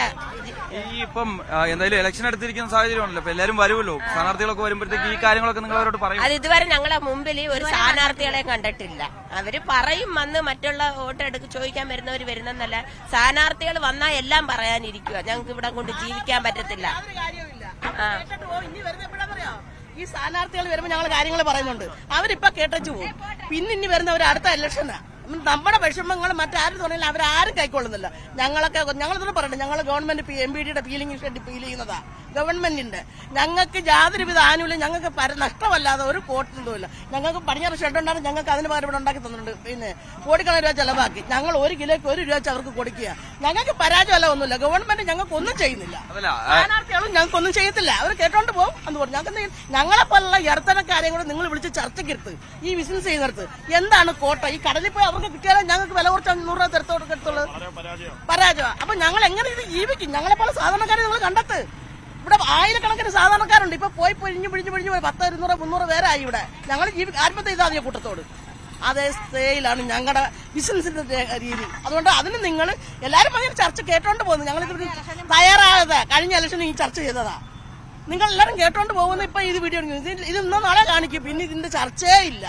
ഈ ഇപ്പം എന്തായാലും ഇലക്ഷൻ എടുത്തിരിക്കുന്ന സാഹചര്യമാണല്ലോ. അപ്പൊ എല്ലാവരും വരുമല്ലോ. സ്ഥാനാർത്ഥികളൊക്കെ വരുമ്പോഴത്തേക്ക് ഈ കാര്യങ്ങളൊക്കെ നിങ്ങൾ അവരോട് പറയും. അത് ഇതുവരെ ഞങ്ങളെ മുമ്പിൽ ഒരു സ്ഥാനാർത്ഥികളെ കണ്ടിട്ടില്ല. അവര് പറയും വന്ന് മറ്റുള്ള വോട്ടെടുക്ക് ചോദിക്കാൻ വരുന്നവർ വരുന്നെന്നല്ല. സ്ഥാനാർത്ഥികൾ വന്നാൽ എല്ലാം പറയാനിരിക്കുക. ഞങ്ങൾക്ക് ഇവിടെ കൊണ്ട് ജീവിക്കാൻ പറ്റത്തില്ല. ഈ സ്ഥാനാർത്ഥികൾ വരുമ്പോൾ ഞങ്ങൾ കാര്യങ്ങൾ പറയുന്നുണ്ട്. അവരിപ്പൊ കേട്ടു പോകും. പിന്നെ ഇനി വരുന്നവർ അടുത്ത ഇലക്ഷനാ. നമ്മുടെ വിഷമങ്ങൾ മറ്റാരും തോന്നില്ല. അവരാരും കൈക്കൊള്ളുന്നില്ല. ഞങ്ങളിതൊന്നും പറയട്ടെ, ഞങ്ങൾ ഗവൺമെന്റ് MPDയുടെ പീലിംഗ് ഷെഡ് പീൽ ചെയ്യുന്നതാ ഗവൺമെന്റിന്റെ. ഞങ്ങൾക്ക് യാതൊരുവിധ ആനുകൂല്യം ഞങ്ങൾക്ക് നഷ്ടമല്ലാതെ ഒരു കോട്ടൊന്നുമില്ല. ഞങ്ങൾക്ക് പടിഞ്ഞാറ് ഷെഡ് ഉണ്ടാകും. ഞങ്ങൾക്ക് അതിന് പകരം ഇവിടെ ഉണ്ടാക്കി തന്നിട്ടുണ്ട്. പിന്നെ കോടിക്കണക്കിന് രൂപ ചെലവാക്കി ഞങ്ങൾ 1 കിലോയ്ക്ക് 1 രൂപ വെച്ച് അവർക്ക് കൊടുക്കുക. ഞങ്ങൾക്ക് പരാജയമല്ല ഒന്നുമില്ല. ഗവൺമെന്റ് ഞങ്ങൾക്ക് ഒന്നും ചെയ്യുന്നില്ല. സ്ഥാനാർത്ഥികളും ഞങ്ങൾക്കൊന്നും ചെയ്യത്തില്ല. അവർ കേട്ടോണ്ട് പോകും എന്ന് പറഞ്ഞു. ഞങ്ങൾക്ക് ഞങ്ങളെപ്പോലുള്ള ഇടത്തരക്കാരെയും കൂടെ നിങ്ങൾ വിളിച്ച് ചർച്ചയ്ക്കെടുത്ത് ഈ ബിസിനസ് ചെയ്യുന്നിടത്ത് എന്താണ് കോട്ട, ഈ കടലിൽ പോയി അവർക്ക് കിട്ടിയാലും ഞങ്ങൾക്ക് വില കുറച്ച് 500 രൂപ തരത്തോടുക്കത്തുള്ളൂ. പരാജയം. അപ്പൊ ഞങ്ങൾ എങ്ങനെ ഇത് ജീവിക്കും? ഞങ്ങളെപ്പോലെ സാധാരണക്കാരെ നിങ്ങൾ കണ്ടെത്ത്. ഇവിടെ ആയിരക്കണക്കിന് സാധാരണക്കാരുണ്ട്. ഇപ്പൊ പോയി പിഴിഞ്ഞു പോയി 10, 200, 300 പേരായി ഇവിടെ. ഞങ്ങൾ ആത്മഹത്യ ചെയ്താൽ മതി കൂട്ടത്തോട്. അതേ സ്റ്റേയിലാണ് ഞങ്ങളുടെ ബിസിനസിന്റെ രീതി. അതുകൊണ്ട് അതിന് നിങ്ങൾ എല്ലാവരും ഭയങ്കര ചർച്ച കേട്ടോണ്ട് പോകുന്നു. ഞങ്ങൾ ഇത് തയ്യാറാകാതെ കഴിഞ്ഞ ഇലക്ഷന് ഈ ചർച്ച ചെയ്തതാ. നിങ്ങൾ എല്ലാവരും കേട്ടോണ്ട് പോകുന്ന ഇപ്പൊ ഇത് വീഡിയോ ഇത് ഇന്നോ നാളെ കാണിക്കും. പിന്നെ ഇതിന്റെ ചർച്ചയേ ഇല്ല.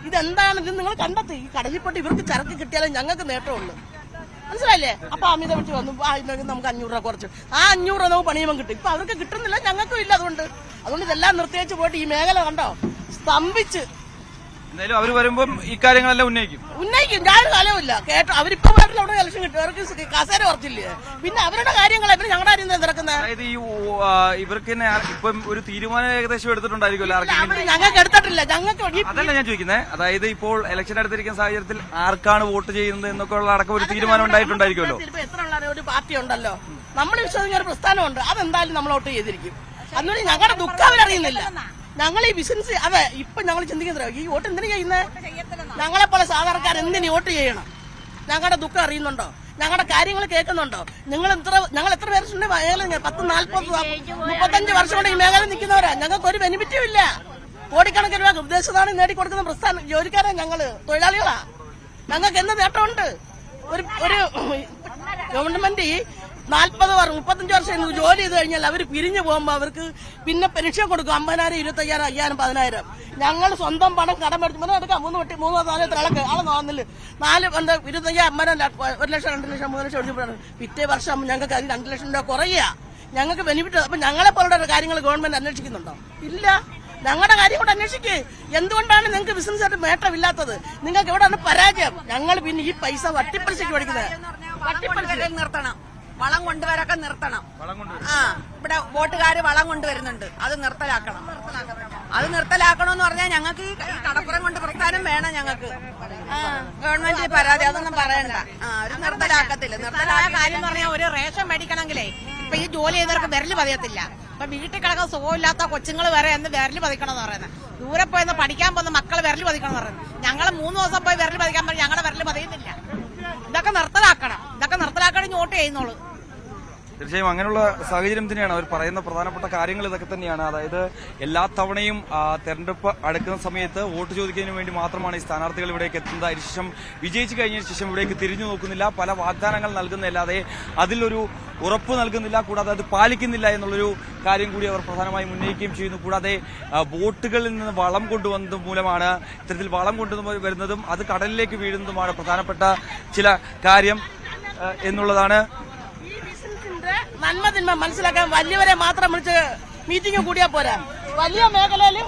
ഇതെന്താണ് ഇത് നിങ്ങൾ കണ്ടെത്തി. ഈ കടലിൽപ്പെട്ട് ഇവർക്ക് ചരക്ക് കിട്ടിയാലേ ഞങ്ങൾക്ക് നേട്ടമുള്ളൂ. മനസ്സിലായില്ലേ? അപ്പൊ അമിത വിളിച്ച് വന്നു നമുക്ക് 500 രൂപ കുറച്ച്. ആ 500 രൂപ നമുക്ക് പണിയുമ്പോൾ കിട്ടും. ഇപ്പൊ അവർക്ക് കിട്ടുന്നില്ല, ഞങ്ങൾക്കും ഇല്ല. അതുകൊണ്ട് ഇതെല്ലാം നിർത്തിവെച്ച് പോയിട്ട് ഈ മേഖല കണ്ടോ സ്തംഭിച്ച്. എന്തായാലും അവർ വരുമ്പം ഈ കാര്യങ്ങളെല്ലാം ഉന്നയിക്കും. ഞാനൊരു കാലമില്ല കേട്ടോ. അവരിപ്പോ വീട്ടിൽ അവിടെ ഇലക്ഷൻ കിട്ടും. അവർക്ക് കസേര കുറച്ചില്ലേ. പിന്നെ അവരുടെ കാര്യങ്ങൾ ഇവര് ഞങ്ങളുടെ കാര്യം തിരക്കുന്നത്. അതായത് ഈ ഇവർക്ക് തന്നെ ഇപ്പം ഒരു തീരുമാനം ഏകദേശം എടുത്തിട്ടുണ്ടായിരിക്കുമല്ലോ. ഞങ്ങൾക്ക് എടുത്തിട്ടില്ല. അതല്ല ഞാൻ ചോദിക്കുന്നത്. അതായത് ഇപ്പോൾ ഇലക്ഷൻ എടുത്തിരിക്കുന്ന സാഹചര്യത്തിൽ ആർക്കാണ് വോട്ട് ചെയ്യുന്നത് എന്നൊക്കെ ഉള്ള അടക്കം ഒരു തീരുമാനം ഉണ്ടായിട്ടുണ്ടായിരിക്കുമല്ലോ. എത്ര ഉള്ള ഒരു പാർട്ടി ഉണ്ടല്ലോ, നമ്മൾ വിശ്വസിക്കുന്ന ഒരു പ്രസ്ഥാനമുണ്ട്. അതെന്തായാലും നമ്മൾ വോട്ട് ചെയ്തിരിക്കും. അതുകൊണ്ട് ഞങ്ങളുടെ ദുഃഖം അവരറിയുന്നില്ല. ഞങ്ങൾ ഈ ബിസിനസ് അതെ ഇപ്പൊ ഞങ്ങൾ ചിന്തിക്കുന്നത് ഈ വോട്ട് എന്തിനു ചെയ്യുന്നത്? ഞങ്ങളെപ്പോലെ സാധാരണക്കാർ എന്തിനു വോട്ട് ചെയ്യണം? ഞങ്ങളുടെ ദുഃഖം അറിയുന്നുണ്ടോ? ഞങ്ങളുടെ കാര്യങ്ങൾ കേൾക്കുന്നുണ്ടോ? ഞങ്ങൾ എത്ര പേരുടെ മേഖല 35 വർഷം കൊണ്ട് ഈ മേഖല നിൽക്കുന്നവരാ. ഞങ്ങൾക്ക് ഒരു ബെനിഫിറ്റും ഇല്ല. കോടിക്കണക്കിന് രൂപ വിദേശത്താണ് നേടിക്കൊടുക്കുന്ന പ്രസ്ഥാനം ജോലിക്കാരാ, ഞങ്ങള് തൊഴിലാളികളാ. ഞങ്ങൾക്ക് എന്ത് നേട്ടമുണ്ട്? ഒരു ഗവൺമെന്റ് 35 വർഷം ജോലി ചെയ്ത് കഴിഞ്ഞാൽ അവർ പിരിഞ്ഞു പോകുമ്പോൾ അവർക്ക് പിന്നെ പെൻഷൻ കൊടുക്കും. 50,000, 25,000, 5,000, 10,000. ഞങ്ങൾ സ്വന്തം പണം കടമെടുത്ത് എടുക്കാം. 3 ആളെ നോന്നില്ല 4 25,000, 50,000, 1 ലക്ഷം, 2 ലക്ഷം, 3 ലക്ഷം ഒഴിഞ്ഞപ്പോഴാണ് പിറ്റേ വർഷം ഞങ്ങൾക്ക് അതിന് 2 ലക്ഷം രൂപ കുറയുക. ഞങ്ങൾക്ക് ബെനിഫിറ്റ്. അപ്പൊ ഞങ്ങളെ പോലുള്ള കാര്യങ്ങൾ ഗവൺമെന്റ് അന്വേഷിക്കുന്നുണ്ടോ? ഇല്ല. ഞങ്ങളുടെ കാര്യം കൂടെ അന്വേഷിക്കേ. എന്തുകൊണ്ടാണ് നിങ്ങൾക്ക് ബിസിനസ് ആയിട്ട് നേട്ടമില്ലാത്തത്? നിങ്ങൾക്ക് എവിടെയാണ് പരാജയം? ഞങ്ങൾ പിന്നെ ഈ പൈസ വട്ടിപ്പലിശയ്ക്ക് പഠിക്കുന്നത്. നിർത്തണം, വളം കൊണ്ടുവരൊക്കെ നിർത്തണം. ഇവിടെ വോട്ടുകാര് വളം കൊണ്ടുവരുന്നുണ്ട്, അത് നിർത്തലാക്കണം. അത് നിർത്തലാക്കണമെന്ന് പറഞ്ഞാൽ ഞങ്ങൾക്ക് ഈ കടപ്പുറം കൊണ്ട് പ്രസ്ഥാനം വേണം. ഞങ്ങൾക്ക് ഗവൺമെന്റിന് പരാതി അതൊന്നും പറയണ്ട. ഒരു നിർത്തലാക്കത്തില്ല. നിർത്തലായ കാര്യം പറഞ്ഞാൽ ഒരു റേഷൻ മേടിക്കണമെങ്കിലേ ഇപ്പൊ ഈ ജോലി ചെയ്തവർക്ക് വിരല് പതിയത്തില്ല. ഇപ്പൊ വീട്ടിൽ കിടക്കുന്ന സുഖമില്ലാത്ത കൊച്ചുങ്ങൾ വരെ എന്ന് വിരല് പതിക്കണം എന്ന് പറയുന്നത്. ദൂരെ പോയെന്ന് പഠിക്കാൻ പോകുന്ന മക്കൾ വിരല് പതിക്കണം എന്ന് പറയുന്നത്. ഞങ്ങൾ 3 ദിവസം പോയി വിരല് പതിക്കാൻ പറഞ്ഞാൽ ഞങ്ങളുടെ വിരല് പതിയുന്നില്ല. ഇതൊക്കെ നിർത്തലാക്കണം. ഇതൊക്കെ നിർത്തലാക്കണം വോട്ട് ചെയ്യുന്നുള്ളൂ. തീർച്ചയായും അങ്ങനെയുള്ള സാഹചര്യം തന്നെയാണ് അവർ പറയുന്ന പ്രധാനപ്പെട്ട കാര്യങ്ങൾ ഇതൊക്കെ തന്നെയാണ്. അതായത് എല്ലാ തവണയും തെരഞ്ഞെടുപ്പ് അടുക്കുന്ന സമയത്ത് വോട്ട് ചോദിക്കുന്നതിന് വേണ്ടി മാത്രമാണ് ഈ സ്ഥാനാർത്ഥികൾ ഇവിടേക്ക് എത്തുന്നത്. അതിനുശേഷം വിജയിച്ചു കഴിഞ്ഞതിന് ശേഷം ഇവിടേക്ക് തിരിഞ്ഞു നോക്കുന്നില്ല. പല വാഗ്ദാനങ്ങൾ നൽകുന്നില്ലാതെ അതിലൊരു ഉറപ്പ് നൽകുന്നില്ല. കൂടാതെ അത് പാലിക്കുന്നില്ല എന്നുള്ളൊരു കാര്യം കൂടി അവർ പ്രധാനമായും ഉന്നയിക്കുകയും ചെയ്യുന്നു. കൂടാതെ ബോട്ടുകളിൽ നിന്ന് വളം കൊണ്ടുവന്നത് മൂലമാണ് ഇത്തരത്തിൽ വളം കൊണ്ടുവരുന്നതും അത് കടലിലേക്ക് വീഴുന്നതുമാണ് പ്രധാനപ്പെട്ട ചില കാര്യം എന്നുള്ളതാണ്. നന്മ മനസ്സിലാക്കാൻ വലിയവരെ മാത്രം വിളിച്ച് മീറ്റിംഗ് കൂടിയാ പോരാ. വലിയ മേഖലയില്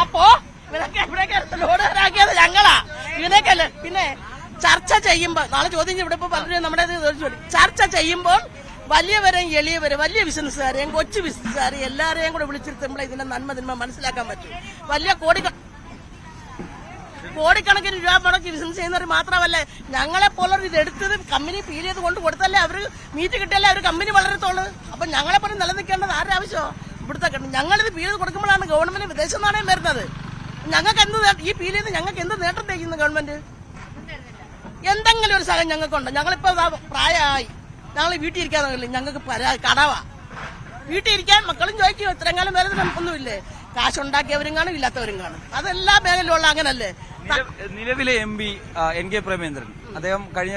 അപ്പോ ലോഡാക്കിയത് ഞങ്ങളാ. ഇവനൊക്കെയല്ലേ പിന്നെ ചർച്ച ചെയ്യുമ്പോൾ നാളെ ചോദ്യം ഇവിടെ ഇപ്പൊ പറഞ്ഞു നമ്മുടെ ചർച്ച ചെയ്യുമ്പോൾ വലിയവരെയും എളിയവരെ വലിയ ബിസിനസ്സുകാരെയും കൊച്ചു ബിസിനസ്സുകാരെയും എല്ലാവരെയും കൂടെ വിളിച്ചിരുത്തുമ്പോൾ ഇതിന്റെ നന്മ മനസ്സിലാക്കാൻ പറ്റും. വലിയ കോടിക്കണക്കിന് രൂപ മുടക്കി ബിസിനസ് ചെയ്യുന്നവർ മാത്രമല്ല ഞങ്ങളെ പോലൊരു ഇത് എടുത്തത് കമ്പനി ഫീൽ ചെയ്ത് കൊണ്ട് കൊടുത്തല്ലേ അവർ മീറ്റ് കിട്ടിയല്ലേ അവർ കമ്പനി വളരത്തുള്ളൂ. അപ്പൊ ഞങ്ങളെ പോലെ നിലനിൽക്കേണ്ടത് ആരുടെ ആവശ്യമോ? ഇവിടുത്തെ ഞങ്ങളിത് ഫീൽ ചെയ്ത് കൊടുക്കുമ്പോഴാണ് ഗവൺമെന്റ് വിദേശ നാണയം വരുന്നത്. ഞങ്ങൾക്ക് എന്ത് ഈ ഫീൽ ചെയ്ത് ഞങ്ങൾക്ക് എന്ത് നേട്ടം തേക്കുന്നു ഗവൺമെന്റ്? എന്തെങ്കിലും ഒരു സഹായം ഞങ്ങൾക്കുണ്ടോ? ഞങ്ങളിപ്പോ പ്രായമായി, ഞങ്ങൾ വീട്ടിൽ ഇരിക്കാതെ ഞങ്ങൾക്ക് കടവാ. വീട്ടിൽ ഇരിക്കാൻ മക്കളും ചോദിക്കും ഇത്രയും കാലം വേറെ ഒന്നുമില്ലേ? കാശുണ്ടാക്കിയവരും കാണും, ഇല്ലാത്തവരും കാണും. അതെല്ലാ മേഖലയിലുള്ള അങ്ങനല്ലേ. നിലവിലെ MP NK പ്രേമേന്ദ്രൻ അദ്ദേഹം കഴിഞ്ഞ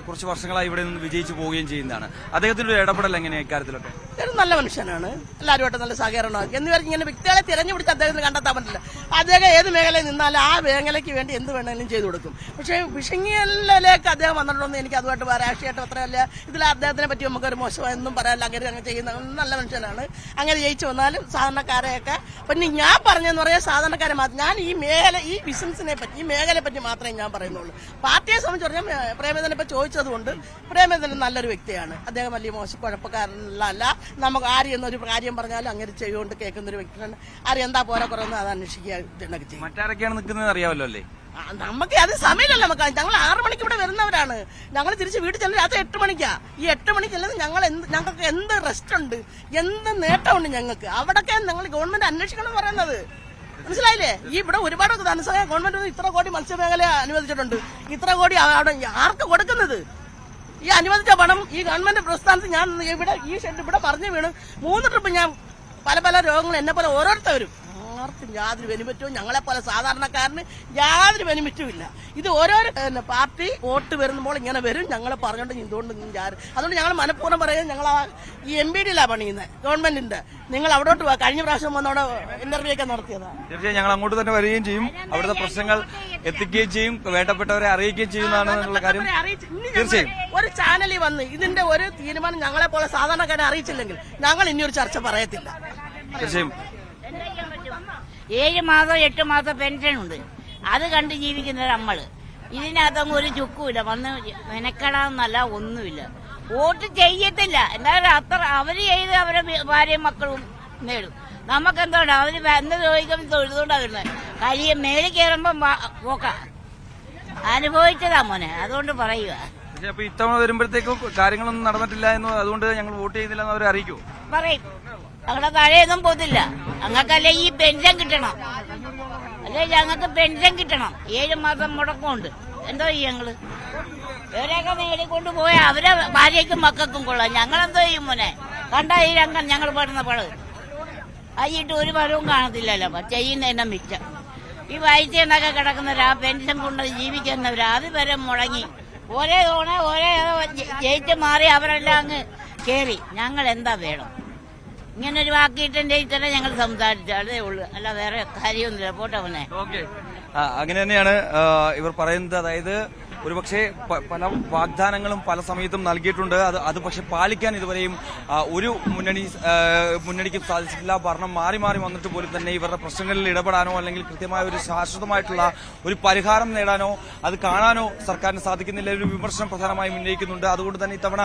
കുറച്ച് വർഷങ്ങളായി ഇവിടെ നിന്ന് വിജയിച്ചു പോവുകയും ചെയ്യുന്നതാണ്. അദ്ദേഹത്തിന്റെ ഒരു ഇടപെടൽ എങ്ങനെയാണ് ഇക്കാര്യത്തിലൊക്കെ? നല്ല മനുഷ്യനാണ്, എല്ലാവരുമായിട്ട് നല്ല സഹകരണമാണ്. എന്നിവർക്ക് ഇങ്ങനെ വ്യക്തികളെ തിരഞ്ഞുപിടിച്ച് അദ്ദേഹത്തിന് കണ്ടെത്താൻ പറ്റില്ല. അദ്ദേഹം ഏത് മേഖലയിൽ നിന്നാലും ആ മേഖലയ്ക്ക് വേണ്ടി എന്ത് വേണമെങ്കിലും ചെയ്തു കൊടുക്കും. പക്ഷേ വിഷയങ്ങളിലേക്ക് അദ്ദേഹം വന്നിട്ടുണ്ടെന്ന് എനിക്ക് അതുമായിട്ട് രാഷ്ട്രീയമായിട്ട് അത്രയല്ല. ഇതിൽ അദ്ദേഹത്തിനെ പറ്റി നമുക്കൊരു മോശമായൊന്നും പറയാനില്ല. അങ്ങനെ ചെയ്യുന്ന നല്ല മനുഷ്യനാണ്. അങ്ങനെ ജയിച്ചു വന്നാലും സാധാരണക്കാരെയൊക്കെ പിന്നെ ഞാൻ പറഞ്ഞെന്ന് പറയാൻ സാധാരണക്കാരെ മാത്രം ഞാൻ ഈ മേഖല ഈ ബിസിനസിനെ പറ്റി ഈ മേഖലയെ പറ്റി മാത്രമേ ഞാൻ പറയുന്നുള്ളൂ. പാർട്ടിയെ സംബന്ധിച്ച് പറഞ്ഞാൽ പ്രേമേന്ദ്രനെ ഇപ്പൊ ചോദിച്ചതുകൊണ്ട് പ്രേമേന്ദ്രൻ നല്ലൊരു വ്യക്തിയാണ്. അദ്ദേഹം വലിയ കുഴപ്പക്കാരനല്ല. നമുക്ക് ആര് എന്നൊരു കാര്യം പറഞ്ഞാലും അങ്ങനെ ചെയ്തുകൊണ്ട് കേൾക്കുന്ന ഒരു വ്യക്തിയാണ്. ആര് എന്താ പോരാ കുറവെന്ന് അത് അന്വേഷിക്കുക. മറ്റാരൊക്കെയാണ് നിൽക്കുന്നത് അറിയാമല്ലോ അല്ലേ? നമുക്ക് അത് സമയമല്ല. നമുക്ക് ഞങ്ങൾ 6 മണിക്ക് ഇവിടെ വരുന്നവരാണ്. ഞങ്ങൾ തിരിച്ച് വീട്ടിൽ ചെന്ന് രാത്രി 8 മണിക്കാ. ഈ 8 മണിക്കല്ലാതെ ഞങ്ങൾക്ക് എന്ത് റെസ്റ്റ് ഉണ്ട്, എന്ത് നേട്ടമുണ്ട് ഞങ്ങൾക്ക്? അവിടൊക്കെ ഞങ്ങൾ ഗവൺമെന്റ് അന്വേഷിക്കണം പറയുന്നത് മനസ്സിലായില്ലേ? ഈ ഇവിടെ ഒരുപാട് ധനസഹായം ഗവൺമെന്റ് ഇത്ര കോടി മത്സ്യമേഖല അനുവദിച്ചിട്ടുണ്ട്. ഇത്ര കോടി അവിടെ ആർക്ക് കൊടുക്കുന്നത്? ഈ അനുവദിച്ച പണം ഈ ഗവൺമെന്റ് പ്രസ്ഥാനത്ത് ഞാൻ ഇവിടെ ഈ ഷെഡ് ഇവിടെ പറഞ്ഞു വീണ് 3 ട്രിപ്പ് ഞാൻ പല രോഗങ്ങൾ എന്നെ പോലെ ഓരോരുത്തരും ആർക്കും യാതൊരു ബെനിഫിറ്റും ഞങ്ങളെ പോലെ സാധാരണക്കാരന് യാതൊരു ബെനിഫിറ്റും ഇല്ല. ഇത് ഓരോരോ പാർട്ടി വോട്ട് വരുമ്പോൾ ഇങ്ങനെ വരും. ഞങ്ങൾ പറഞ്ഞോണ്ട് ഇതുകൊണ്ട് അതുകൊണ്ട് ഞങ്ങൾ മനഃപൂർവ്വം പറയാൻ ഞങ്ങൾ ഈ MPDയിലാണ് പണിയുന്നത് ഗവൺമെന്റിന്റെ. നിങ്ങൾ അവിടോട്ട് പോവാ. കഴിഞ്ഞ പ്രാവശ്യം വന്ന് അവിടെ ഇന്റർവ്യൂ ഒക്കെ നടത്തിയതാണ്. തീർച്ചയായും ഞങ്ങൾ അങ്ങോട്ട് തന്നെ വരികയും ചെയ്യും. അവിടുത്തെ പ്രശ്നങ്ങൾ എത്തിക്കുകയും ചെയ്യും. വേണ്ടപ്പെട്ടവരെ അറിയിക്കുകയും ചെയ്യുന്നതാണ് കാര്യം. തീർച്ചയായും ഒരു ചാനലിൽ വന്ന് ഇതിന്റെ ഒരു തീരുമാനം ഞങ്ങളെ പോലെ സാധാരണക്കാരെ അറിയിച്ചില്ലെങ്കിൽ ഞങ്ങൾ ഇനിയൊരു ചർച്ച പറയത്തില്ല. തീർച്ചയായും 7 മാസം 8 മാസം പെൻഷനുണ്ട്. അത് കണ്ട് ജീവിക്കുന്ന നമ്മള് ഇതിനകത്തൊന്നും ഒരു ചുക്കുമില്ല. വന്ന് മെനക്കെടാന്നല്ല ഒന്നുമില്ല. വോട്ട് ചെയ്യത്തില്ല. എന്തായാലും അത്ര അവര് ചെയ്ത് അവരെ ഭാര്യയും മക്കളും നേടും. നമുക്കെന്താണ് അവര് എന്ത് ചോദിക്കും തൊഴുതുകൊണ്ടാണ് വരുന്നത്. കഴിയ മേളിൽ കയറുമ്പോ പോക്ക അനുഭവിച്ചതാ മോനെ. അതുകൊണ്ട് പറയുക. അപ്പൊ ഇത്തവണ വരുമ്പോഴത്തേക്കും കാര്യങ്ങളൊന്നും നടന്നിട്ടില്ല എന്ന് അതുകൊണ്ട് ഞങ്ങൾ വോട്ട് ചെയ്യുന്നില്ല എന്ന് അവരെ അറിയിക്കുമോ? പറയും. ഞങ്ങളുടെ തഴയൊന്നും പോത്തില്ല. അങ്ങക്കല്ലേ ഈ പെൻഷൻ കിട്ടണം. അല്ലെ ഞങ്ങൾക്ക് പെൻഷൻ കിട്ടണം. 7 മാസം മുടക്കമുണ്ട്. എന്തോ ചെയ്യും ഞങ്ങള്? ഇവരെയൊക്കെ നേടിക്കൊണ്ട് പോയാൽ അവരെ ഭാര്യയ്ക്കും മക്കൾക്കും കൊള്ളാം. ഞങ്ങളെന്തോ ചെയ്യും മോനെ? കണ്ട ഈ രംഗം ഞങ്ങൾ പെടുന്ന പടം അയ്യിട്ട് ഒരു പരവും കാണത്തില്ലല്ലോ. ചെയ്യുന്നതിനെ മിച്ചം ഈ വയറ്റിന്നൊക്കെ കിടക്കുന്നവരാ, പെൻഷൻ കൊണ്ട് ജീവിക്കുന്നവരാ, അത് വരെ മുടങ്ങി ഒരേ തവണ ഒരേ ജയിച്ച് മാറി അവരെല്ലാം അങ്ങ് കയറി. ഞങ്ങൾ എന്താ വേണം? ഇങ്ങനൊരു വാക്കിയിട്ടെന്റെ തന്നെ ഞങ്ങൾ സംസാരിച്ചു, അതേ ഉള്ളൂ, അല്ല വേറെ കാര്യമൊന്നുമില്ല. പോട്ടവനെ അങ്ങനെ തന്നെയാണ് ഇവർ പറയുന്നത്. അതായത് ഒരുപക്ഷെ പല വാഗ്ദാനങ്ങളും പല സമയത്തും നൽകിയിട്ടുണ്ട്. അത് പക്ഷെ പാലിക്കാൻ ഇതുവരെയും ഒരു മുന്നണിക്ക് സാധിച്ചിട്ടില്ല. ഭരണം മാറി മാറി വന്നിട്ട് പോലും തന്നെ ഇവരുടെ പ്രശ്നങ്ങളിൽ ഇടപെടാനോ അല്ലെങ്കിൽ കൃത്യമായ ഒരു ശാശ്വതമായിട്ടുള്ള ഒരു പരിഹാരം നേടാനോ അത് കാണാനോ സർക്കാരിന് സാധിക്കുന്നില്ല. ഒരു വിമർശനം പ്രധാനമായും ഉന്നയിക്കുന്നുണ്ട്. അതുകൊണ്ട് തന്നെ ഇത്തവണ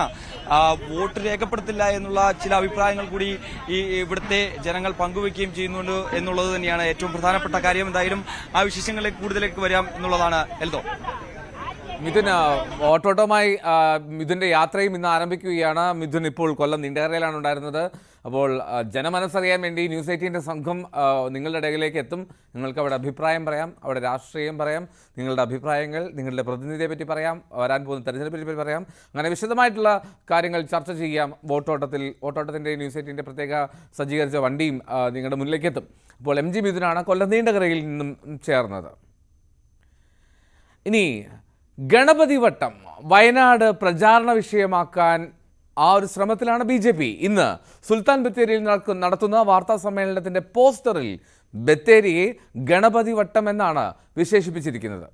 വോട്ട് രേഖപ്പെടുത്തില്ല എന്നുള്ള ചില അഭിപ്രായങ്ങൾ കൂടി ഈ ഇവിടുത്തെ ജനങ്ങൾ പങ്കുവയ്ക്കുകയും ചെയ്യുന്നുണ്ട് എന്നുള്ളത് തന്നെയാണ് ഏറ്റവും പ്രധാനപ്പെട്ട കാര്യം. എന്തായാലും ആ വിശേഷങ്ങളിലേക്ക് കൂടുതലേക്ക് വരാം എന്നുള്ളതാണ്. എൽദോ, മിഥുൻ, ഓട്ടോട്ടോമായി മിഥുന്റെ യാത്രയും ഇന്ന് ആരംഭിക്കുകയാണ്. മിഥുൻ ഇപ്പോൾ കൊല്ലം നീണ്ടകരയിലാണ് ഉണ്ടായിരുന്നത്. അപ്പോൾ ജനമനസ്സറിയാൻ വേണ്ടി ന്യൂസ് 18 സംഘം നിങ്ങളുടെ ഇടയിലേക്ക് എത്തും. നിങ്ങൾക്ക് അവിടെ അഭിപ്രായം പറയാം, അവിടെ രാഷ്ട്രീയം പറയാം, നിങ്ങളുടെ അഭിപ്രായങ്ങൾ, നിങ്ങളുടെ പ്രതിനിധിയെ പറ്റി പറയാം, വരാൻ പോകുന്ന തെരഞ്ഞെടുപ്പിനെ പറ്റി പറയാം. അങ്ങനെ വിശദമായിട്ടുള്ള കാര്യങ്ങൾ ചർച്ച ചെയ്യാം. ഓട്ടോട്ടത്തിൻ്റെ ന്യൂസ് 18 പ്രത്യേക സജ്ജീകരിച്ച വണ്ടിയും നിങ്ങളുടെ മുന്നിലേക്ക് എത്തും. അപ്പോൾ MG മിഥുനാണ് കൊല്ലം നീണ്ടകരയിൽ നിന്നും ചേർന്നത്. ഇനി ഗണപതി വട്ടം വയനാട് പ്രചാരണ വിഷയമാക്കാൻ ആ ഒരു ശ്രമത്തിലാണ് BJP. ഇന്ന് സുൽത്താൻ ബത്തേരിയിൽ നടത്തുന്ന വാർത്താ സമ്മേളനത്തിന്റെ പോസ്റ്ററിൽ ബത്തേരിയെ ഗണപതി വട്ടം എന്നാണ് വിശേഷിപ്പിച്ചിരിക്കുന്നത്.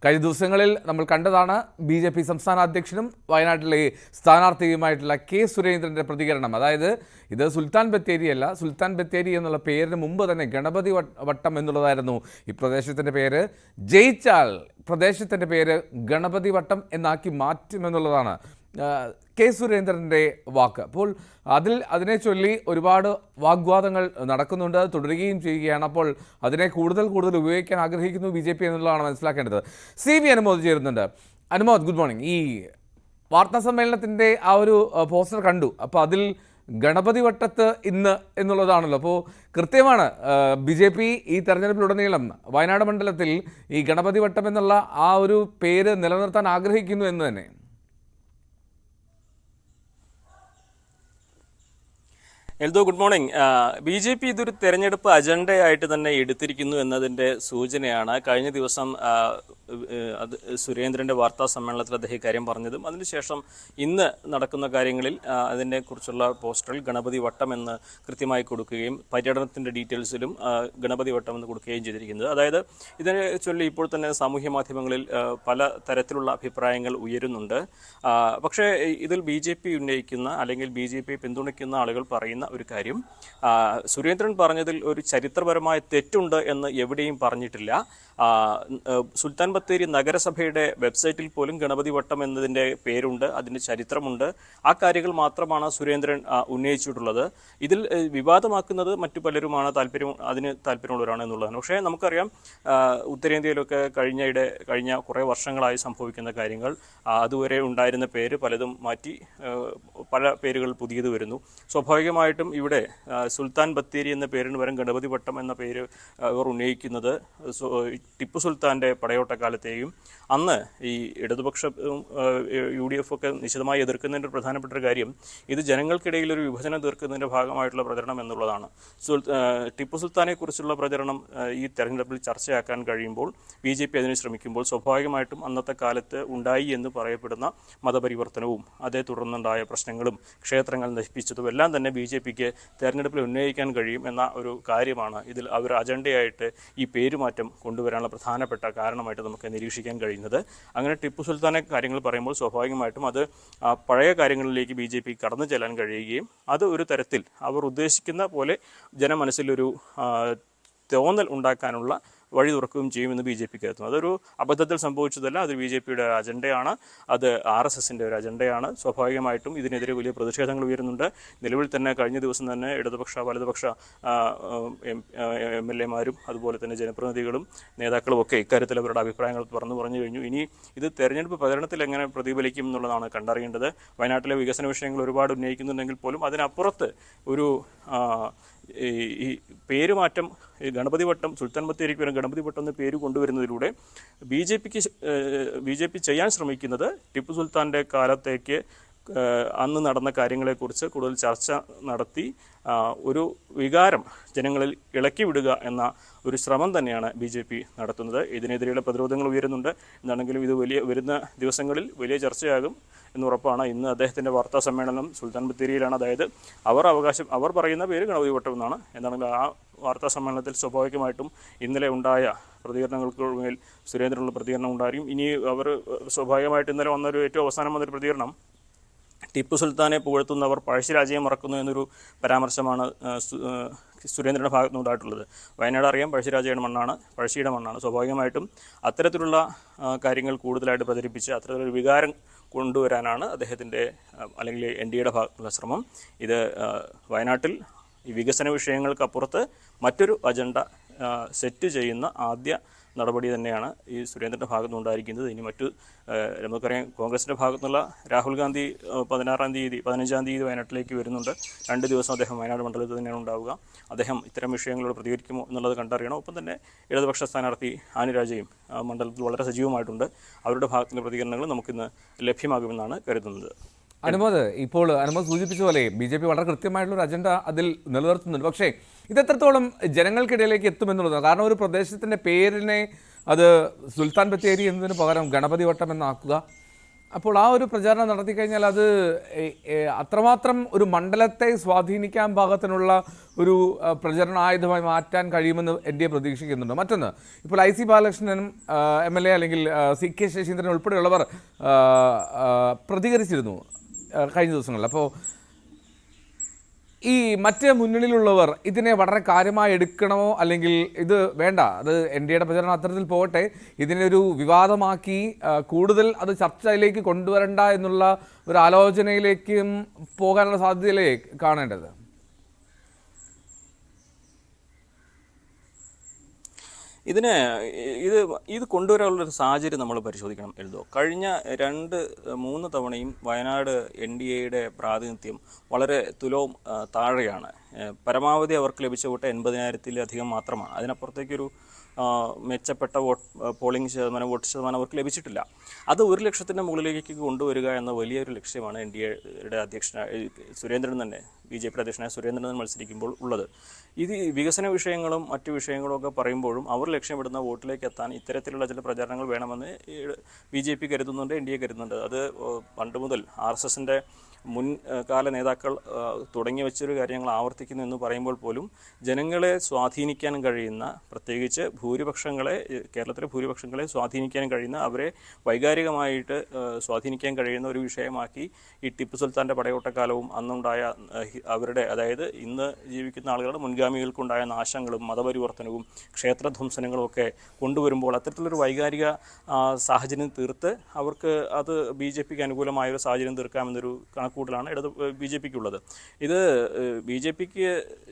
കഴിഞ്ഞ ദിവസങ്ങളിൽ നമ്മൾ കണ്ടതാണ് BJP സംസ്ഥാന അധ്യക്ഷനും വയനാട്ടിലെ സ്ഥാനാർത്ഥിയുമായിട്ടുള്ള K. സുരേന്ദ്രൻ്റെ പ്രതികരണം. അതായത് ഇത് സുൽത്താൻ ബത്തേരിയല്ല, സുൽത്താൻ ബത്തേരി എന്നുള്ള പേരിന് മുമ്പ് തന്നെ ഗണപതി വട്ടം എന്നുള്ളതായിരുന്നു ഈ പ്രദേശത്തിൻ്റെ പേര്. ജയിച്ചാൽ പ്രദേശത്തിൻ്റെ പേര് ഗണപതി വട്ടം എന്നാക്കി മാറ്റുമെന്നുള്ളതാണ് K. സുരേന്ദ്രൻ്റെ വാക്ക്. അപ്പോൾ അതിനെ ചൊല്ലി ഒരുപാട് വാഗ്വാദങ്ങൾ നടക്കുന്നുണ്ട്, തുടരുകയും ചെയ്യുകയാണ്. അപ്പോൾ അതിനെ കൂടുതൽ ഉപയോഗിക്കാൻ ആഗ്രഹിക്കുന്നു BJP എന്നുള്ളതാണ് മനസ്സിലാക്കേണ്ടത്. CB അനുമോദ് ചേരുന്നുണ്ട്. Anumod, good morning. ഈ വാർത്താ സമ്മേളനത്തിൻ്റെ ആ ഒരു പോസ്റ്റർ കണ്ടു. അപ്പോൾ അതിൽ ഗണപതി വട്ടത്ത് ഇന്ന് എന്നുള്ളതാണല്ലോ. അപ്പോൾ കൃത്യമാണ് BJP ഈ തെരഞ്ഞെടുപ്പിലുടനീളം വയനാട് മണ്ഡലത്തിൽ ഈ ഗണപതി വട്ടം എന്നുള്ള ആ ഒരു പേര് നിലനിർത്താൻ ആഗ്രഹിക്കുന്നു എന്ന് തന്നെ. Eldho, good morning. BJP ഇതൊരു തെരഞ്ഞെടുപ്പ് അജണ്ടയായിട്ട് തന്നെ എടുത്തിരിക്കുന്നു എന്നതിൻ്റെ സൂചനയാണ്. കഴിഞ്ഞ ദിവസം സുരേന്ദ്രൻ്റെ വാർത്താ സമ്മേളനത്തിൽ അദ്ദേഹം കാര്യം പറഞ്ഞതും അതിനുശേഷം ഇന്ന് നടക്കുന്ന കാര്യങ്ങളിൽ അതിനെക്കുറിച്ചുള്ള പോസ്റ്ററിൽ ഗണപതി വട്ടം എന്ന് കൃത്യമായി കൊടുക്കുകയും പര്യടനത്തിൻ്റെ ഡീറ്റെയിൽസിലും ഗണപതി വട്ടം എന്ന് കൊടുക്കുകയും ചെയ്തിരിക്കുന്നത്. അതായത് ഇതിനെ ചൊല്ലി ഇപ്പോൾ തന്നെ സാമൂഹ്യ മാധ്യമങ്ങളിൽ പല തരത്തിലുള്ള അഭിപ്രായങ്ങൾ ഉയരുന്നുണ്ട്. പക്ഷേ ഇതിൽ BJP ഉന്നയിക്കുന്ന അല്ലെങ്കിൽ BJP പിന്തുണയ്ക്കുന്ന ആളുകൾ പറയുന്ന ഒരു കാര്യം, സുരേന്ദ്രൻ പറഞ്ഞതിൽ ഒരു ചരിത്രപരമായ തെറ്റുണ്ട് എന്ന് എവിടെയും പറഞ്ഞിട്ടില്ല. സുൽത്താൻ ബത്തേരി നഗരസഭയുടെ വെബ്സൈറ്റിൽ പോലും ഗണപതി വട്ടം എന്നതിൻ്റെ പേരുണ്ട്, അതിൻ്റെ ചരിത്രമുണ്ട്. ആ കാര്യങ്ങൾ മാത്രമാണ് സുരേന്ദ്രൻ ഉന്നയിച്ചിട്ടുള്ളത്. ഇതിൽ വിവാദമാക്കുന്നത് മറ്റു പലരുമാണ്, അതിന് താല്പര്യമുള്ളവരാണ് എന്നുള്ളതാണ്. പക്ഷേ നമുക്കറിയാം ഉത്തരേന്ത്യയിലൊക്കെ കഴിഞ്ഞ കുറേ വർഷങ്ങളായി സംഭവിക്കുന്ന കാര്യങ്ങൾ. അതുവരെ ഉണ്ടായിരുന്ന പേര് പലതും മാറ്റി പല പേരുകൾ പുതിയത് വരുന്നു. സ്വാഭാവികമായിട്ടും ഇവിടെ സുൽത്താൻ ബത്തേരി എന്ന പേരിന് പകരം ഗണപതി വട്ടം എന്ന പേര് ഇവർ ഉന്നയിക്കുന്നത് ടിപ്പു സുൽത്താൻ്റെ പടയോട്ടക്കാലത്തെയും അന്ന് ഈ ഇടതുപക്ഷവും UDF ഒക്കെ നിശിതമായി എതിർക്കുന്നതിൻ്റെ പ്രധാനപ്പെട്ട ഒരു കാര്യം ഇത് ജനങ്ങൾക്കിടയിൽ ഒരു വിഭജനം തീർക്കുന്നതിൻ്റെ ഭാഗമായിട്ടുള്ള പ്രചരണം എന്നുള്ളതാണ്. ടിപ്പു സുൽത്താനെക്കുറിച്ചുള്ള പ്രചരണം ഈ തെരഞ്ഞെടുപ്പിൽ ചർച്ചയാക്കാൻ കഴിയുമ്പോൾ BJP അതിന് ശ്രമിക്കുമ്പോൾ സ്വാഭാവികമായിട്ടും അന്നത്തെ കാലത്ത് ഉണ്ടായി എന്ന് പറയപ്പെടുന്ന മതപരിവർത്തനവും അതേ തുടർന്നുണ്ടായ പ്രശ്നങ്ങളും ക്ഷേത്രങ്ങൾ നശിപ്പിച്ചതും എല്ലാം തന്നെ BJPക്ക് തെരഞ്ഞെടുപ്പിൽ ഉന്നയിക്കാൻ കഴിയും എന്ന ഒരു കാര്യമാണ് ഇതിൽ അവർ അജണ്ടയായിട്ട് ഈ പേരുമാറ്റം കൊണ്ടുവരാനുള്ള പ്രധാനപ്പെട്ട കാരണമായിട്ട് നമുക്ക് നിരീക്ഷിക്കാൻ കഴിയുന്നത്. അങ്ങനെ ടിപ്പു സുൽത്താനെ കാര്യങ്ങൾ പറയുമ്പോൾ സ്വാഭാവികമായിട്ടും അത് പഴയ കാര്യങ്ങളിലേക്ക് BJP കടന്നു ചെല്ലാൻ കഴിയുകയും അത് ഒരു തരത്തിൽ അവർ ഉദ്ദേശിക്കുന്ന പോലെ ജനമനസ്സിലൊരു തോന്നൽ ഉണ്ടാക്കാനുള്ള വഴി തുറക്കുകയും ചെയ്യുമെന്ന് BJP കരുതുന്നു. അതൊരു അബദ്ധത്തിൽ സംഭവിച്ചതല്ല, അത് BJPയുടെ അജണ്ടയാണ്, അത് RSSൻ്റെ ഒരു അജണ്ടയാണ്. സ്വാഭാവികമായിട്ടും ഇതിനെതിരെ വലിയ പ്രതിഷേധങ്ങൾ ഉയരുന്നുണ്ട്. നിലവിൽ തന്നെ കഴിഞ്ഞ ദിവസം തന്നെ ഇടതുപക്ഷ വലതുപക്ഷ MLA-മാരും അതുപോലെ തന്നെ ജനപ്രതിനിധികളും നേതാക്കളും ഒക്കെ ഇക്കാര്യത്തിൽ അവരുടെ അഭിപ്രായങ്ങൾ പറഞ്ഞു കഴിഞ്ഞു. ഇനി ഇത് തെരഞ്ഞെടുപ്പ് പ്രചരണത്തിൽ എങ്ങനെ പ്രതിഫലിക്കും എന്നുള്ളതാണ് കണ്ടറിയേണ്ടത്. വയനാട്ടിലെ വികസന വിഷയങ്ങൾ ഒരുപാട് ഉന്നയിക്കുന്നുണ്ടെങ്കിൽ പോലും അതിനപ്പുറത്ത് ഒരു ഈ പേരുമാറ്റം, ഈ ഗണപതി വട്ടം, സുൽത്താൻ ബത്തേരിക്ക് വരും ഗണപതി വട്ടം എന്ന പേര് കൊണ്ടുവരുന്നതിലൂടെ ബി ജെ പി ചെയ്യാൻ ശ്രമിക്കുന്നത് ടിപ്പു സുൽത്താൻ്റെ കാലത്തേക്ക് അന്ന് നടന്ന കാര്യങ്ങളെക്കുറിച്ച് കൂടുതൽ ചർച്ച നടത്തി ഒരു വികാരം ജനങ്ങളിൽ ഇളക്കി വിടുക എന്ന ഒരു ശ്രമം തന്നെയാണ് ബി ജെ പി നടത്തുന്നത്. ഇതിനെതിരെയുള്ള പ്രതിരോധങ്ങൾ ഉയരുന്നുണ്ട്. എന്താണെങ്കിലും ഇത് വരുന്ന ദിവസങ്ങളിൽ വലിയ ചർച്ചയാകും എന്നുറപ്പാണ്. ഇന്ന് അദ്ദേഹത്തിൻ്റെ വാർത്താ സമ്മേളനം സുൽത്താൻ ബത്തേരിയിലാണ്. അതായത് അവർ പറയുന്ന പേര് ഗണപതി വട്ടം എന്നാണ്. എന്താണെങ്കിലും ആ വാർത്താ സമ്മേളനത്തിൽ സ്വാഭാവികമായിട്ടും ഇന്നലെ ഉണ്ടായ പ്രതികരണങ്ങൾക്ക് മേൽ സുരേന്ദ്രനുള്ള പ്രതികരണം ഉണ്ടായിരിക്കും. ഇനി അവർ സ്വാഭാവികമായിട്ട് ഇന്നലെ വന്നൊരു ഏറ്റവും അവസാനം വന്നൊരു പ്രതികരണം ടിപ്പു സുൽത്താനെ പുകഴ്ത്തുന്നവർ പഴശ്ശിരാജയെ മറക്കുന്നു എന്നൊരു പരാമർശമാണ് സുരേന്ദ്രൻ്റെ ഭാഗത്തു നിന്നുണ്ടായിട്ടുള്ളത്. വയനാട് അറിയാം, പഴശ്ശിരാജയുടെ മണ്ണാണ്, പഴശ്ശിയുടെ മണ്ണാണ്. സ്വാഭാവികമായിട്ടും അത്തരത്തിലുള്ള കാര്യങ്ങൾ കൂടുതലായിട്ട് പ്രചരിപ്പിച്ച് അത്തരത്തിലൊരു വികാരം കൊണ്ടുവരാനാണ് അദ്ദേഹത്തിൻ്റെ അല്ലെങ്കിൽ NDAയുടെ ഭാഗത്തുള്ള ശ്രമം. ഇത് വയനാട്ടിൽ ഈ വികസന വിഷയങ്ങൾക്കപ്പുറത്ത് മറ്റൊരു അജണ്ട സെറ്റ് ചെയ്യുന്ന ആദ്യ നടപടി തന്നെയാണ് ഈ സുരേന്ദ്രൻ്റെ ഭാഗത്തുനിന്ന് ഉണ്ടായിരിക്കുന്നത്. ഇനി നമുക്കറിയാം, കോൺഗ്രസിൻ്റെ ഭാഗത്തുനിന്നുള്ള രാഹുൽ ഗാന്ധി 15-ാം തീയതി വയനാട്ടിലേക്ക് വരുന്നുണ്ട്. 2 ദിവസം അദ്ദേഹം വയനാട് മണ്ഡലത്തിൽ തന്നെയാണ് ഉണ്ടാവുക. അദ്ദേഹം ഇത്തരം വിഷയങ്ങളോട് പ്രതികരിക്കുമോ എന്നുള്ളത് കണ്ടറിയണം. ഒപ്പം തന്നെ ഇടതുപക്ഷ സ്ഥാനാർത്ഥി ആനി രാജയും മണ്ഡലത്തിൽ വളരെ സജീവമായിട്ടുണ്ട്. അവരുടെ ഭാഗത്തുള്ള പ്രതികരണങ്ങൾ നമുക്കിന്ന് ലഭ്യമാകുമെന്നാണ് കരുതുന്നത്. അനുമോദ് സൂചിപ്പിച്ച പോലെ BJP വളരെ കൃത്യമായിട്ടുള്ള ഒരു അജണ്ട അതിൽ നിലനിർത്തുന്നുണ്ട്. പക്ഷേ ഇതെത്രത്തോളം ജനങ്ങൾക്കിടയിലേക്ക് എത്തുമെന്നുള്ളതാണ്. കാരണം ഒരു പ്രദേശത്തിൻ്റെ പേരിനെ അത് സുൽത്താൻ ബത്തേരി എന്നതിന് പകരം ഗണപതി വട്ടം എന്നാക്കുക. അപ്പോൾ ആ ഒരു പ്രചാരണം നടത്തിക്കഴിഞ്ഞാൽ അത് അത്രമാത്രം ഒരു മണ്ഡലത്തെ സ്വാധീനിക്കാൻ പാകത്തിനുള്ള ഒരു പ്രചരണ ആയുധമായി മാറ്റാൻ കഴിയുമെന്ന് NDA പ്രതീക്ഷിക്കുന്നുണ്ട്. മറ്റൊന്ന്, ഇപ്പോൾ IC ബാലകൃഷ്ണനും MLA അല്ലെങ്കിൽ CK ശശീന്ദ്രൻ ഉൾപ്പെടെയുള്ളവർ പ്രതികരിച്ചിരുന്നു കഴിഞ്ഞ ദിവസങ്ങളിൽ. അപ്പോൾ ഈ മറ്റ് മുന്നണിയിലുള്ളവർ ഇതിനെ വളരെ കാര്യമായി എടുക്കണമോ അല്ലെങ്കിൽ ഇത് വേണ്ട, അത് NDAയുടെ പ്രചരണം അത്തരത്തിൽ പോകട്ടെ, ഇതിനൊരു വിവാദമാക്കി കൂടുതൽ അത് ചർച്ചയിലേക്ക് കൊണ്ടുവരണ്ട എന്നുള്ള ഒരു ആലോചനയിലേക്കും പോകാനുള്ള സാധ്യതയല്ലേ കാണേണ്ടത്? ഇത് കൊണ്ടുവരാനുള്ളൊരു സാഹചര്യം നമ്മൾ പരിശോധിക്കണം. കഴിഞ്ഞ 2-3 തവണയും വയനാട് NDAയുടെ പ്രാതിനിധ്യം വളരെ തുലവും താഴെയാണ്. പരമാവധി അവർക്ക് ലഭിച്ച വോട്ട് 80,000-ത്തിലധികം മാത്രമാണ്. അതിനപ്പുറത്തേക്കൊരു മെച്ചപ്പെട്ട വോട്ട് ശതമാനം അവർക്ക് ലഭിച്ചിട്ടില്ല. അത് 1,00,000-ൻ്റെ മുകളിലേക്ക് കൊണ്ടുവരിക എന്ന വലിയൊരു ലക്ഷ്യമാണ് NDAയുടെ അധ്യക്ഷനായ സുരേന്ദ്രൻ തന്നെ, BJPയുടെ അധ്യക്ഷനായ സുരേന്ദ്രൻ മത്സരിക്കുമ്പോൾ ഉള്ളത്. ഇത് വികസന വിഷയങ്ങളും മറ്റു വിഷയങ്ങളും ഒക്കെ പറയുമ്പോഴും അവർ ലക്ഷ്യമിടുന്ന വോട്ടിലേക്ക് എത്താൻ ഇത്തരത്തിലുള്ള ചില പ്രചാരണങ്ങൾ വേണമെന്ന് BJP കരുതുന്നുണ്ട്, NDA കരുതുന്നുണ്ട്. അത് പണ്ട് മുതൽ RSSൻ്റെ മുൻകാല നേതാക്കൾ തുടങ്ങി വെച്ചൊരു കാര്യങ്ങൾ ആവർത്തിക്കുന്നു എന്ന് പറയുമ്പോൾ പോലും ജനങ്ങളെ സ്വാധീനിക്കാൻ കഴിയുന്ന, പ്രത്യേകിച്ച് കേരളത്തിലെ ഭൂരിപക്ഷങ്ങളെ സ്വാധീനിക്കാൻ കഴിയുന്ന, അവരെ വൈകാരികമായിട്ട് സ്വാധീനിക്കാൻ കഴിയുന്ന ഒരു വിഷയമാക്കി ഈ ടിപ്പു സുൽത്താൻ്റെ പടയോട്ടക്കാലവും അന്നുണ്ടായ അവരുടെ, അതായത് ഇന്ന് ജീവിക്കുന്ന ആളുകളുടെ മുൻഗാമികൾക്കുണ്ടായ നാശങ്ങളും മതപരിവർത്തനവും ക്ഷേത്രധ്വംസനങ്ങളും ഒക്കെ കൊണ്ടുവരുമ്പോൾ അത്തരത്തിലൊരു വൈകാരിക സാഹചര്യം തീർത്ത് അവർക്ക് അത് BJPക്ക് അനുകൂലമായൊരു സാഹചര്യം തീർക്കാമെന്നൊരു കണക്കൂട്ടലാണ് BJPക്കുള്ളത്. ഇത് BJPക്ക്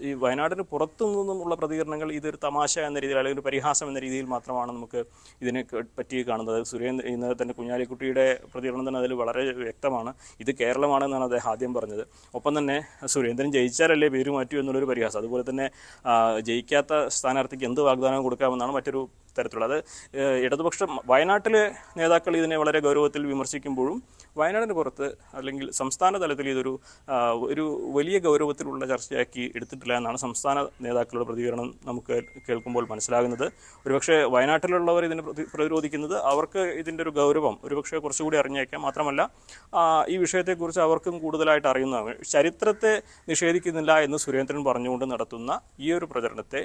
ഈ വയനാടിന് പുറത്തു നിന്നുമുള്ള പ്രതികരണങ്ങൾ ഇതൊരു തമാശ എന്ന രീതിയിൽ അല്ലെങ്കിൽ ഒരു പരിഹാസം എന്ന രീതിയിൽ മാത്രമാണ് നമുക്ക് ഇതിനെ പറ്റി കാണുന്നത്. ഇന്നലെ തന്നെ കുഞ്ഞാലിക്കുട്ടിയുടെ പ്രതികരണം തന്നെ അതിൽ വളരെ വ്യക്തമാണ്. ഇത് കേരളമാണെന്നാണ് അദ്ദേഹം ആദ്യം പറഞ്ഞത്. ഒപ്പം തന്നെ സുരേന്ദ്രൻ ജയിച്ചാലല്ലേ പേര് മാറ്റൂ എന്നുള്ളൊരു പരിഹാസം. അതുപോലെ തന്നെ ജയിക്കാത്ത സ്ഥാനാർത്ഥിക്ക് എന്ത് വാഗ്ദാനം കൊടുക്കാമെന്നാണ് മറ്റൊരു തരത്തിലുള്ളത്. ഇടതുപക്ഷം വയനാട്ടിലെ നേതാക്കൾ ഇതിനെ വളരെ ഗൗരവത്തിൽ വിമർശിക്കുമ്പോഴും വയനാടിന് പുറത്ത് അല്ലെങ്കിൽ സംസ്ഥാന തലത്തിൽ ഇതൊരു വലിയ ഗൗരവത്തിലുള്ള ചർച്ചയാക്കി എടുത്തിട്ടില്ല എന്നാണ് സംസ്ഥാന നേതാക്കളുടെ പ്രതികരണം നമുക്ക് കേൾക്കുമ്പോൾ മനസ്സിലാകുന്നത്. ഒരുപക്ഷെ വയനാട്ടിലുള്ളവർ ഇതിനെ പ്രതിരോധിക്കുന്നത് അവർക്ക് ഇതിൻ്റെ ഒരു ഗൗരവം ഒരുപക്ഷെ കുറച്ചുകൂടി അറിഞ്ഞേക്കാം. മാത്രമല്ല ഈ വിഷയത്തെക്കുറിച്ച് അവർക്കും കൂടുതലായിട്ട് അറിയുന്നതാണ്. ചരിത്രത്തെ നിഷേധിക്കുന്നില്ല എന്ന് സുരേന്ദ്രൻ പറഞ്ഞുകൊണ്ട് നടത്തുന്ന ഈ ഒരു പ്രചരണത്തെ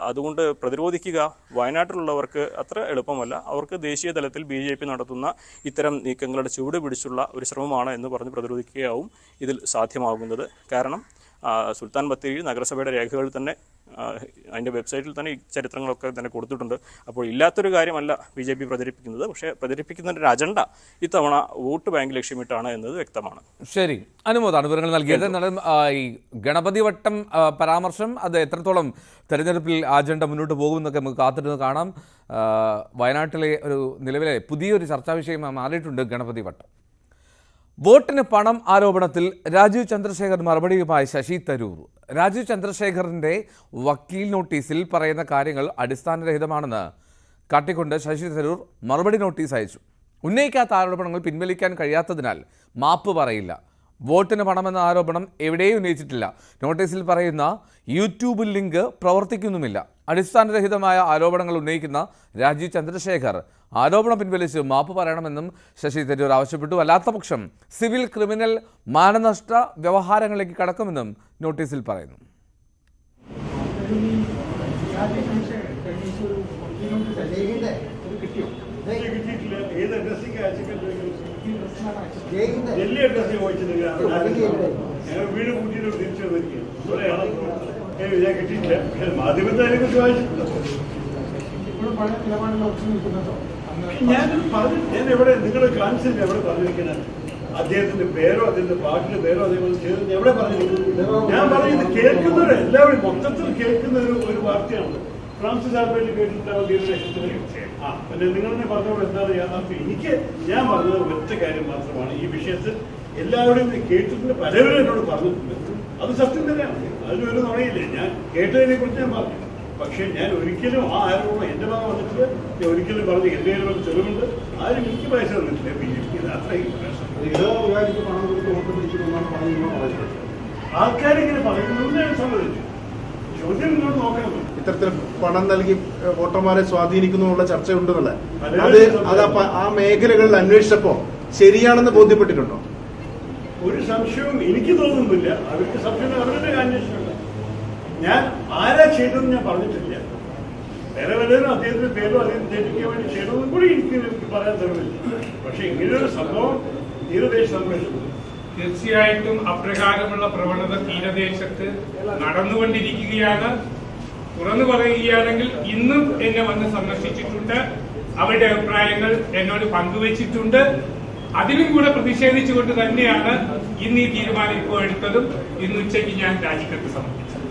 അതുകൊണ്ട് പ്രതിരോധിക്കുക വയനാട്ടിലുള്ളവർക്ക് അത്ര എളുപ്പമല്ല. അവർക്ക് ദേശീയ തലത്തിൽ BJP നടത്തുന്ന ഇത്തരം നീക്കങ്ങളുടെ ചുവട് പിടിച്ചുള്ള ഒരു ശ്രമമാണ് എന്ന് പറഞ്ഞ് പ്രതിരോധിക്കുകയാവും ഇതിൽ സാധ്യമാകുന്നത്. കാരണം സുൽത്താൻ ബത്തേരി നഗരസഭയുടെ രേഖകൾ തന്നെ അതിൻ്റെ വെബ്സൈറ്റിൽ തന്നെ ഈ ചരിത്രങ്ങളൊക്കെ തന്നെ കൊടുത്തിട്ടുണ്ട്. അപ്പോൾ ഇല്ലാത്തൊരു കാര്യമല്ല BJP പ്രചരിപ്പിക്കുന്നത്. പക്ഷേ പ്രചരിപ്പിക്കുന്നതിൻ്റെ ഒരു അജണ്ട ഇത്തവണ വോട്ട് ബാങ്ക് ലക്ഷ്യമിട്ടാണ് എന്നത് വ്യക്തമാണ്. ശരി, അനുമോദാണ് വിവരങ്ങൾ നൽകിയത്. ഈ ഗണപതി വട്ടം പരാമർശം അത് എത്രത്തോളം തെരഞ്ഞെടുപ്പിൽ അജണ്ട മുന്നോട്ട് പോകുമെന്നൊക്കെ നമുക്ക് കാത്തിരുന്ന് കാണാം. വയനാട്ടിലെ ഒരു നിലവിലെ പുതിയൊരു ചർച്ചാ വിഷയമായി മാറിയിട്ടുണ്ട് ഗണപതി വട്ടം. വോട്ടിന് പണം ആരോപണത്തിൽ രാജീവ് ചന്ദ്രശേഖർ മറുപടിയുമായി ശശി തരൂർ. രാജീവ് ചന്ദ്രശേഖറിന്റെ വക്കീൽ നോട്ടീസിൽ പറയുന്ന കാര്യങ്ങൾ അടിസ്ഥാനരഹിതമാണെന്ന് കാട്ടിക്കൊണ്ട് ശശി തരൂർ മറുപടി നോട്ടീസ് അയച്ചു. ഉന്നയിക്കാത്ത ആരോപണങ്ങൾ പിൻവലിക്കാൻ കഴിയാത്തതിനാൽ മാപ്പ് പറയില്ല. വോട്ടിന് പണമെന്ന ആരോപണം എവിടെയും ഉന്നയിച്ചിട്ടില്ല. നോട്ടീസിൽ പറയുന്ന യൂട്യൂബ് ലിങ്ക് പ്രവർത്തിക്കുന്നുമില്ല. അടിസ്ഥാനരഹിതമായ ആരോപണങ്ങൾ ഉന്നയിക്കുന്ന രാജീവ് ചന്ദ്രശേഖർ ആരോപണം പിൻവലിച്ച് മാപ്പ് പറയണമെന്നും ശശി തരൂർ ആവശ്യപ്പെട്ടു. അല്ലാത്തപക്ഷം സിവിൽ ക്രിമിനൽ മാനനഷ്ട വ്യവഹാരങ്ങളിലേക്ക് കടക്കുമെന്നും നോട്ടീസിൽ പറയുന്നു. ഞാൻ എവിടെ നിങ്ങൾ കാണിച്ചില്ല, എവിടെ പറഞ്ഞിരിക്കുന്നത് അദ്ദേഹത്തിന്റെ പേരോ അദ്ദേഹത്തിന്റെ പാർട്ടിയുടെ പേരോ അതേപോലെ ചെയ്തത് എവിടെ പറഞ്ഞിരിക്കുന്നു? ഞാൻ പറയുന്നത് കേൾക്കുന്നവരെ എല്ലാവരും മൊത്തത്തിൽ കേൾക്കുന്ന ഒരു വാർത്തയാണ്. ഫ്രാൻസിസ് ആൽബർട്ട് കേട്ടിട്ടുണ്ടാവും പിന്നെ നിങ്ങളെന്നെ പറഞ്ഞോട് എന്താണ് യാഥാർത്ഥ്യം? ഞാൻ പറഞ്ഞത് ഒറ്റ കാര്യം മാത്രമാണ്. ഈ വിഷയത്തിൽ എല്ലാവരും കേട്ടിട്ടുണ്ട്, പലവരും എന്നോട് പറഞ്ഞിട്ടുണ്ട്. അത് സത്യം തന്നെയാണ്, അതിനൊരു നുണയില്ലേ. ഞാൻ കേട്ടതിനെ കുറിച്ച് ഞാൻ പറഞ്ഞു. പക്ഷെ ഞാൻ ഒരിക്കലും ആ ആരോപണം എന്റെ ഭാഗം വന്നിട്ടില്ല. ഞാൻ ഒരിക്കലും പറഞ്ഞു എന്തെങ്കിലും ഒരു തെളിവുണ്ട്, ആരും എനിക്ക് പൈസ തന്നിട്ടില്ല. BJP അത്രയും ആൾക്കാരിങ്ങനെ പറയുന്നത് സമ്മതിച്ചു. ചോദ്യം നിന്നോട് നോക്കണം. ഇത്തരത്തിൽ പണം നൽകി വോട്ടർമാരെ സ്വാധീനിക്കുന്നുള്ള ചർച്ചയുണ്ടെന്നല്ല, അത് ആ മേഖലകളിൽ അന്വേഷിച്ചപ്പോ ശരിയാണെന്ന് ബോധ്യപ്പെട്ടിട്ടുണ്ടോ? ഒരു സംശയവും എനിക്ക് തോന്നുന്നില്ല. അവർക്ക് സംശയം അവരുടെ അന്വേഷണമുണ്ട്. ഞാൻ ആരാ ചെയ്തതെന്ന് ഞാൻ പറഞ്ഞിട്ടില്ല. വേറെ വല്ലവരും അദ്ദേഹത്തിന്റെ പേരോ അദ്ദേഹം തെറ്റിക്കാൻ വേണ്ടി ചെയ്തതെന്നും കൂടി എനിക്ക് പറയാൻ തെളിവില്ല. പക്ഷെ ഇങ്ങനെയൊരു സംഭവം തീരദേശ സംരക്ഷണം തീർച്ചയായിട്ടും അപ്രകാരമുള്ള പ്രവണത തീരദേശത്ത് നടന്നുകൊണ്ടിരിക്കുകയാണ്. തുറന്നു പറയുകയാണെങ്കിൽ ഇന്നും എന്നെ വന്ന് സന്ദർശിച്ചിട്ടുണ്ട്, അവരുടെ അഭിപ്രായങ്ങൾ എന്നോട് പങ്കുവച്ചിട്ടുണ്ട്. അതിനും കൂടെ പ്രതിഷേധിച്ചുകൊണ്ട് തന്നെയാണ് ഇന്ന് ഈ തീരുമാനം ഇപ്പോൾ എടുത്തതും ഇന്ന് ഉച്ചയ്ക്ക് ഞാൻ രാജിക്കത്ത് സമർപ്പിച്ചത്.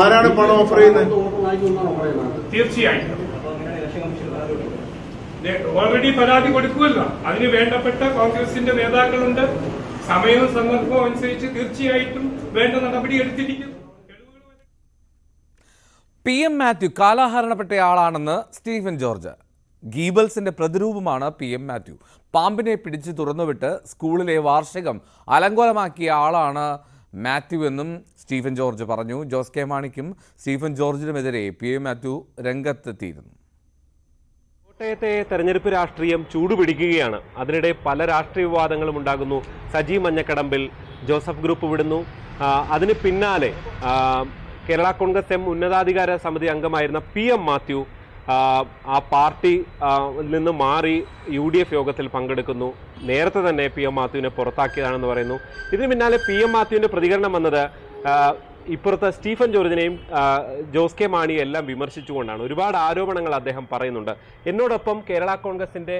ആരാണ് പണം ഓഫർ ചെയ്യുന്നത്? തീർച്ചയായിട്ടും ഓൾറെഡി പരാതി കൊടുക്കുമല്ലോ, അതിന് വേണ്ടപ്പെട്ട കോൺഗ്രസിന്റെ നേതാക്കളുണ്ട്. സമയവും സന്ദർഭവും അനുസരിച്ച് തീർച്ചയായിട്ടും വേണ്ട നടപടി എടുത്തിരിക്കുന്നു. PM മാത്യു കാലാഹരണപ്പെട്ടയാളാണെന്ന് സ്റ്റീഫൻ ജോർജ്. ഗീബൽസിന്റെ പ്രതിരൂപമാണ് PM മാത്യു. പാമ്പിനെ പിടിച്ച് തുറന്നുവിട്ട് സ്കൂളിലെ വാർഷികം അലങ്കോലമാക്കിയ ആളാണ് മാത്യു എന്നും സ്റ്റീഫൻ ജോർജ് പറഞ്ഞു. ജോസ് കെ മാണിക്കും സ്റ്റീഫൻ ജോർജിനുമെതിരെ PM മാത്യു രംഗത്തെത്തിയിരുന്നു. കോട്ടയത്തെ തെരഞ്ഞെടുപ്പ് രാഷ്ട്രീയം ചൂടുപിടിക്കുകയാണ്. അതിനിടെ പല രാഷ്ട്രീയ വിവാദങ്ങളും ഉണ്ടാകുന്നു. സജി മഞ്ഞക്കടമ്പിൽ ജോസഫ് ഗ്രൂപ്പ് വിടുന്നു. അതിന് പിന്നാലെ കേരള കോൺഗ്രസ് എം ഉന്നതാധികാര സമിതി അംഗമായിരുന്ന PM മാത്യു ആ പാർട്ടി നിന്ന് മാറി UDF യോഗത്തിൽ പങ്കെടുക്കുന്നു. നേരത്തെ തന്നെ PM മാത്യുവിനെ പുറത്താക്കിയതാണെന്ന് പറയുന്നു. ഇതിന് പിന്നാലെ PM മാത്യുവിന്റെ പ്രതികരണം വന്നത് ഇപ്പുറത്ത് സ്റ്റീഫൻ ജോർജിനെയും ജോസ് കെ മാണിയും എല്ലാം വിമർശിച്ചുകൊണ്ടാണ്. ഒരുപാട് ആരോപണങ്ങൾ അദ്ദേഹം പറയുന്നുണ്ട്. എന്നോടൊപ്പം കേരള കോൺഗ്രസിന്റെ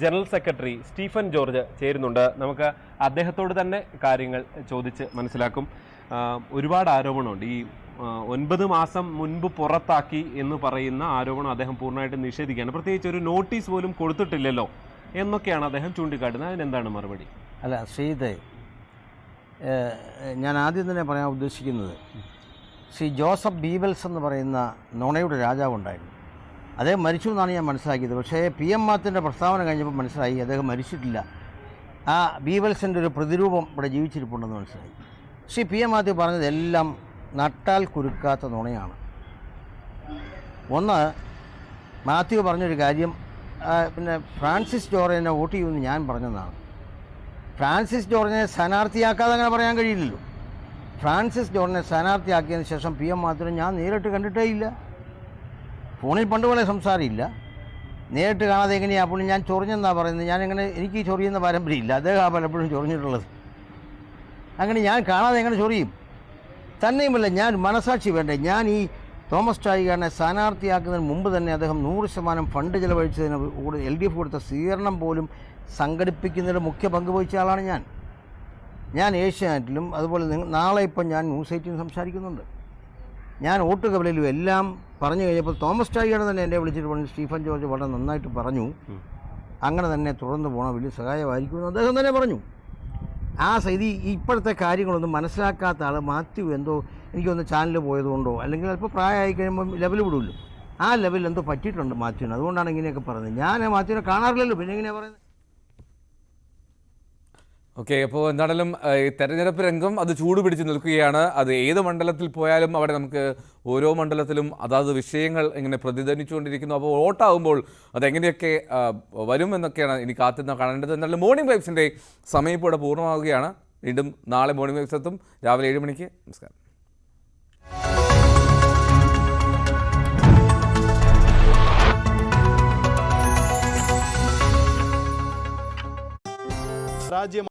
ജനറൽ സെക്രട്ടറി സ്റ്റീഫൻ ജോർജ് ചേരുന്നുണ്ട്. നമുക്ക് അദ്ദേഹത്തോട് തന്നെ കാര്യങ്ങൾ ചോദിച്ച് മനസ്സിലാക്കും. ഒരുപാട് ആരോപണമുണ്ട്. ഈ 9 മാസം മുൻപ് പുറത്താക്കി എന്ന് പറയുന്ന ആരോപണം അദ്ദേഹം പൂർണ്ണമായിട്ടും നിഷേധിക്കുകയാണ്. പ്രത്യേകിച്ച് ഒരു നോട്ടീസ് പോലും കൊടുത്തിട്ടില്ലല്ലോ എന്നൊക്കെയാണ് അദ്ദേഹം ചൂണ്ടിക്കാട്ടുന്നത്. അതിനെന്താണ് മറുപടി? അല്ല ശ്രീധേ, ഞാൻ ആദ്യം തന്നെ പറയാൻ ഉദ്ദേശിക്കുന്നത്, ശ്രീ ജോസഫ് ബീബൽസ് എന്ന് പറയുന്ന നുണയുടെ രാജാവുണ്ടായിരുന്നു. അദ്ദേഹം മരിച്ചു എന്നാണ് ഞാൻ മനസ്സിലാക്കിയത്. പക്ഷേ PM മാത്യുവിൻ്റെ പ്രസ്താവന കഴിഞ്ഞപ്പോൾ മനസ്സിലായി അദ്ദേഹം മരിച്ചിട്ടില്ല. ആ ബീബൽസിൻ്റെ ഒരു പ്രതിരൂപം ഇവിടെ ജീവിച്ചിരിപ്പുണ്ടെന്ന് മനസ്സിലായി. ശ്രീ PM മാത്യു പറഞ്ഞതെല്ലാം നട്ടാൽ കുരുക്കാത്ത നുണയാണ്. ഒന്ന്, മാത്യു പറഞ്ഞൊരു കാര്യം, പിന്നെ ഫ്രാൻസിസ് ജോർജിനെ വോട്ട് ചെയ്യുമെന്ന് ഞാൻ പറഞ്ഞതാണ്. ഫ്രാൻസിസ് ജോർജിനെ സ്ഥാനാർത്ഥിയാക്കാതെ അങ്ങനെ പറയാൻ കഴിയില്ലല്ലോ. ഫ്രാൻസിസ് ജോർജിനെ സ്ഥാനാർത്ഥിയാക്കിയതിന് ശേഷം PM മാത്യുവിനെ ഞാൻ നേരിട്ട് കണ്ടിട്ടേ ഇല്ല. ഫോണിൽ പണ്ട് പോലെ സംസാരമില്ല. നേരിട്ട് കാണാതെ എങ്ങനെയാണ് അപ്പോൾ ഞാൻ ചൊറിഞ്ഞെന്നാണ് പറയുന്നത്. ഞാനെങ്ങനെ, എനിക്ക് ചൊറിയുന്ന പാരമ്പര്യമില്ല. അദ്ദേഹം പലപ്പോഴും ചൊറിഞ്ഞിട്ടുള്ളത്. അങ്ങനെ ഞാൻ കാണാതെ എങ്ങനെ ചൊറിയും? തന്നെയുമല്ല, ഞാൻ മനസാക്ഷി വേണ്ടേ? ഞാൻ ഈ തോമസ് ചാഴികാരനെ സ്ഥാനാർത്ഥിയാക്കുന്നതിന് മുമ്പ് തന്നെ അദ്ദേഹം 100% ഫണ്ട് ചെലവഴിച്ചതിന് LDF കൊടുത്ത സ്വീകരണം പോലും സംഘടിപ്പിക്കുന്നതിൽ മുഖ്യ പങ്ക് വഹിച്ച ആളാണ് ഞാൻ. ഞാൻ ഏഷ്യാനെറ്റിലും അതുപോലെ നാളെ ഇപ്പം ഞാൻ ന്യൂസ് 18 സംസാരിക്കുന്നുണ്ട്. ഞാൻ വോട്ട് കവലയിലും എല്ലാം പറഞ്ഞു കഴിഞ്ഞപ്പോൾ തോമസ് ചാഴികാരൻ തന്നെ എന്നെ വിളിച്ചിട്ട് പറഞ്ഞു, സ്റ്റീഫൻ ജോർജ് വളരെ നന്നായിട്ട് പറഞ്ഞു, അങ്ങനെ തന്നെ തുടർന്ന് പോകണം, വലിയ സഹായമായിരിക്കുമെന്ന് അദ്ദേഹം തന്നെ പറഞ്ഞു. ആ സ്ഥിതി ഇപ്പോഴത്തെ കാര്യങ്ങളൊന്നും മനസ്സിലാക്കാത്ത ആൾ മാത്യു എന്തോ എനിക്കൊന്ന് ചാനൽ പോയതുകൊണ്ടോ അല്ലെങ്കിൽ അല്പം പ്രായമായി കഴിയുമ്പം ലെവൽ വിടുമല്ലോ, ആ ലെവലിൽ എന്തോ പറ്റിയിട്ടുണ്ട് മാത്യുവിന്. അതുകൊണ്ടാണ് ഇങ്ങനെയൊക്കെ പറയുന്നത്. ഞാൻ മാത്യുവിനെ കാണാറില്ലല്ലോ, പിന്നെ എങ്ങനെയാണ് പറയുന്നത്? ഓക്കെ, അപ്പോൾ എന്താണെങ്കിലും ഈ തെരഞ്ഞെടുപ്പ് രംഗം അത് ചൂട് പിടിച്ച് നിൽക്കുകയാണ്. അത് ഏത് മണ്ഡലത്തിൽ പോയാലും അവിടെ നമുക്ക് ഓരോ മണ്ഡലത്തിലും അതാത് വിഷയങ്ങൾ ഇങ്ങനെ പ്രതിധ്വനിച്ചുകൊണ്ടിരിക്കുന്നു. അപ്പോൾ വോട്ടാകുമ്പോൾ അതെങ്ങനെയൊക്കെ വരുമെന്നൊക്കെയാണ് ഇനി കാത്തുനിന്ന് കാണേണ്ടത്. എന്തായാലും മോർണിംഗ് വൈബ്സിൻ്റെ സമയം ഇപ്പോൾ ഇവിടെ പൂർണ്ണമാവുകയാണ്. വീണ്ടും നാളെ മോർണിംഗ് വൈബ്സ് എത്തും രാവിലെ 7 മണിക്ക്. നമസ്കാരം. രാജ്യം